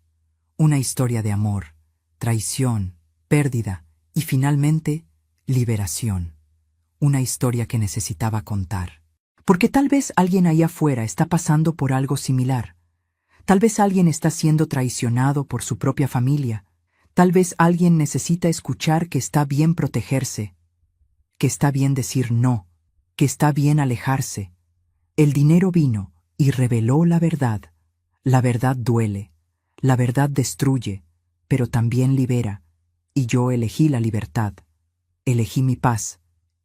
Una historia de amor, traición, pérdida y finalmente, liberación. Una historia que necesitaba contar. Porque tal vez alguien ahí afuera está pasando por algo similar. Tal vez alguien está siendo traicionado por su propia familia. Tal vez alguien necesita escuchar que está bien protegerse, que está bien decir no, que está bien alejarse. El dinero vino y reveló la verdad. La verdad duele, la verdad destruye, pero también libera. Y yo elegí la libertad. Elegí mi paz.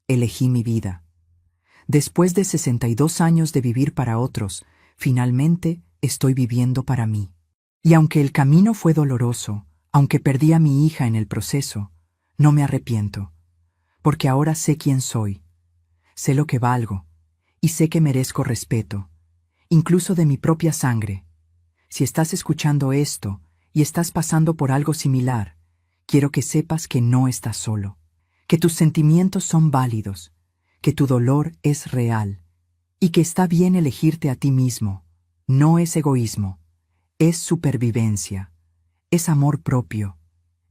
Elegí mi vida. Después de 62 años de vivir para otros, finalmente estoy viviendo para mí. Y aunque el camino fue doloroso, aunque perdí a mi hija en el proceso, No me arrepiento, porque ahora sé quién soy, sé lo que valgo, y sé que merezco respeto, incluso de mi propia sangre. Si estás escuchando esto y estás pasando por algo similar, quiero que sepas que no estás solo, que tus sentimientos son válidos, que tu dolor es real, y que está bien elegirte a ti mismo. No es egoísmo, es supervivencia, es amor propio,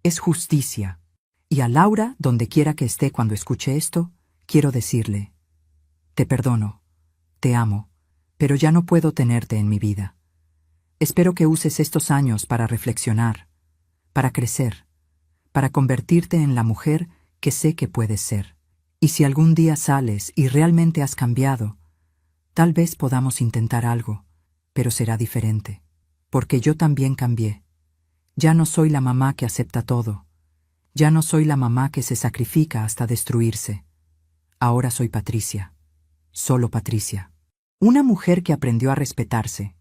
es justicia. Y a Laura, donde quiera que esté cuando escuche esto, quiero decirle, te perdono, te amo, pero ya no puedo tenerte en mi vida. Espero que uses estos años para reflexionar, para crecer, para convertirte en la mujer que sé que puedes ser. Y si algún día sales y realmente has cambiado, tal vez podamos intentar algo, pero será diferente. Porque yo también cambié. Ya no soy la mamá que acepta todo. Ya no soy la mamá que se sacrifica hasta destruirse. Ahora soy Patricia. Solo Patricia. Una mujer que aprendió a respetarse.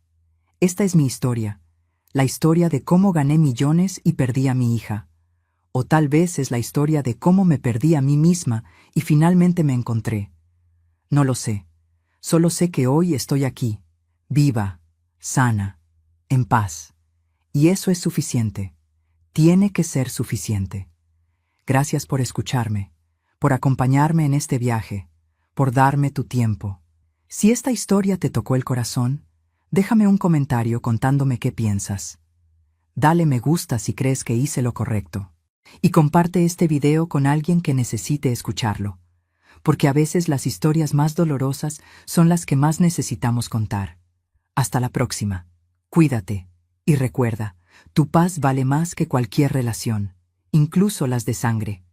Esta es mi historia. La historia de cómo gané millones y perdí a mi hija. O tal vez es la historia de cómo me perdí a mí misma y finalmente me encontré. No lo sé. Solo sé que hoy estoy aquí, viva, sana, en paz. Y eso es suficiente. Tiene que ser suficiente. Gracias por escucharme, por acompañarme en este viaje, por darme tu tiempo. Si esta historia te tocó el corazón, déjame un comentario contándome qué piensas. Dale me gusta si crees que hice lo correcto. Y comparte este video con alguien que necesite escucharlo, porque a veces las historias más dolorosas son las que más necesitamos contar. Hasta la próxima. Cuídate. Y recuerda, tu paz vale más que cualquier relación, incluso las de sangre.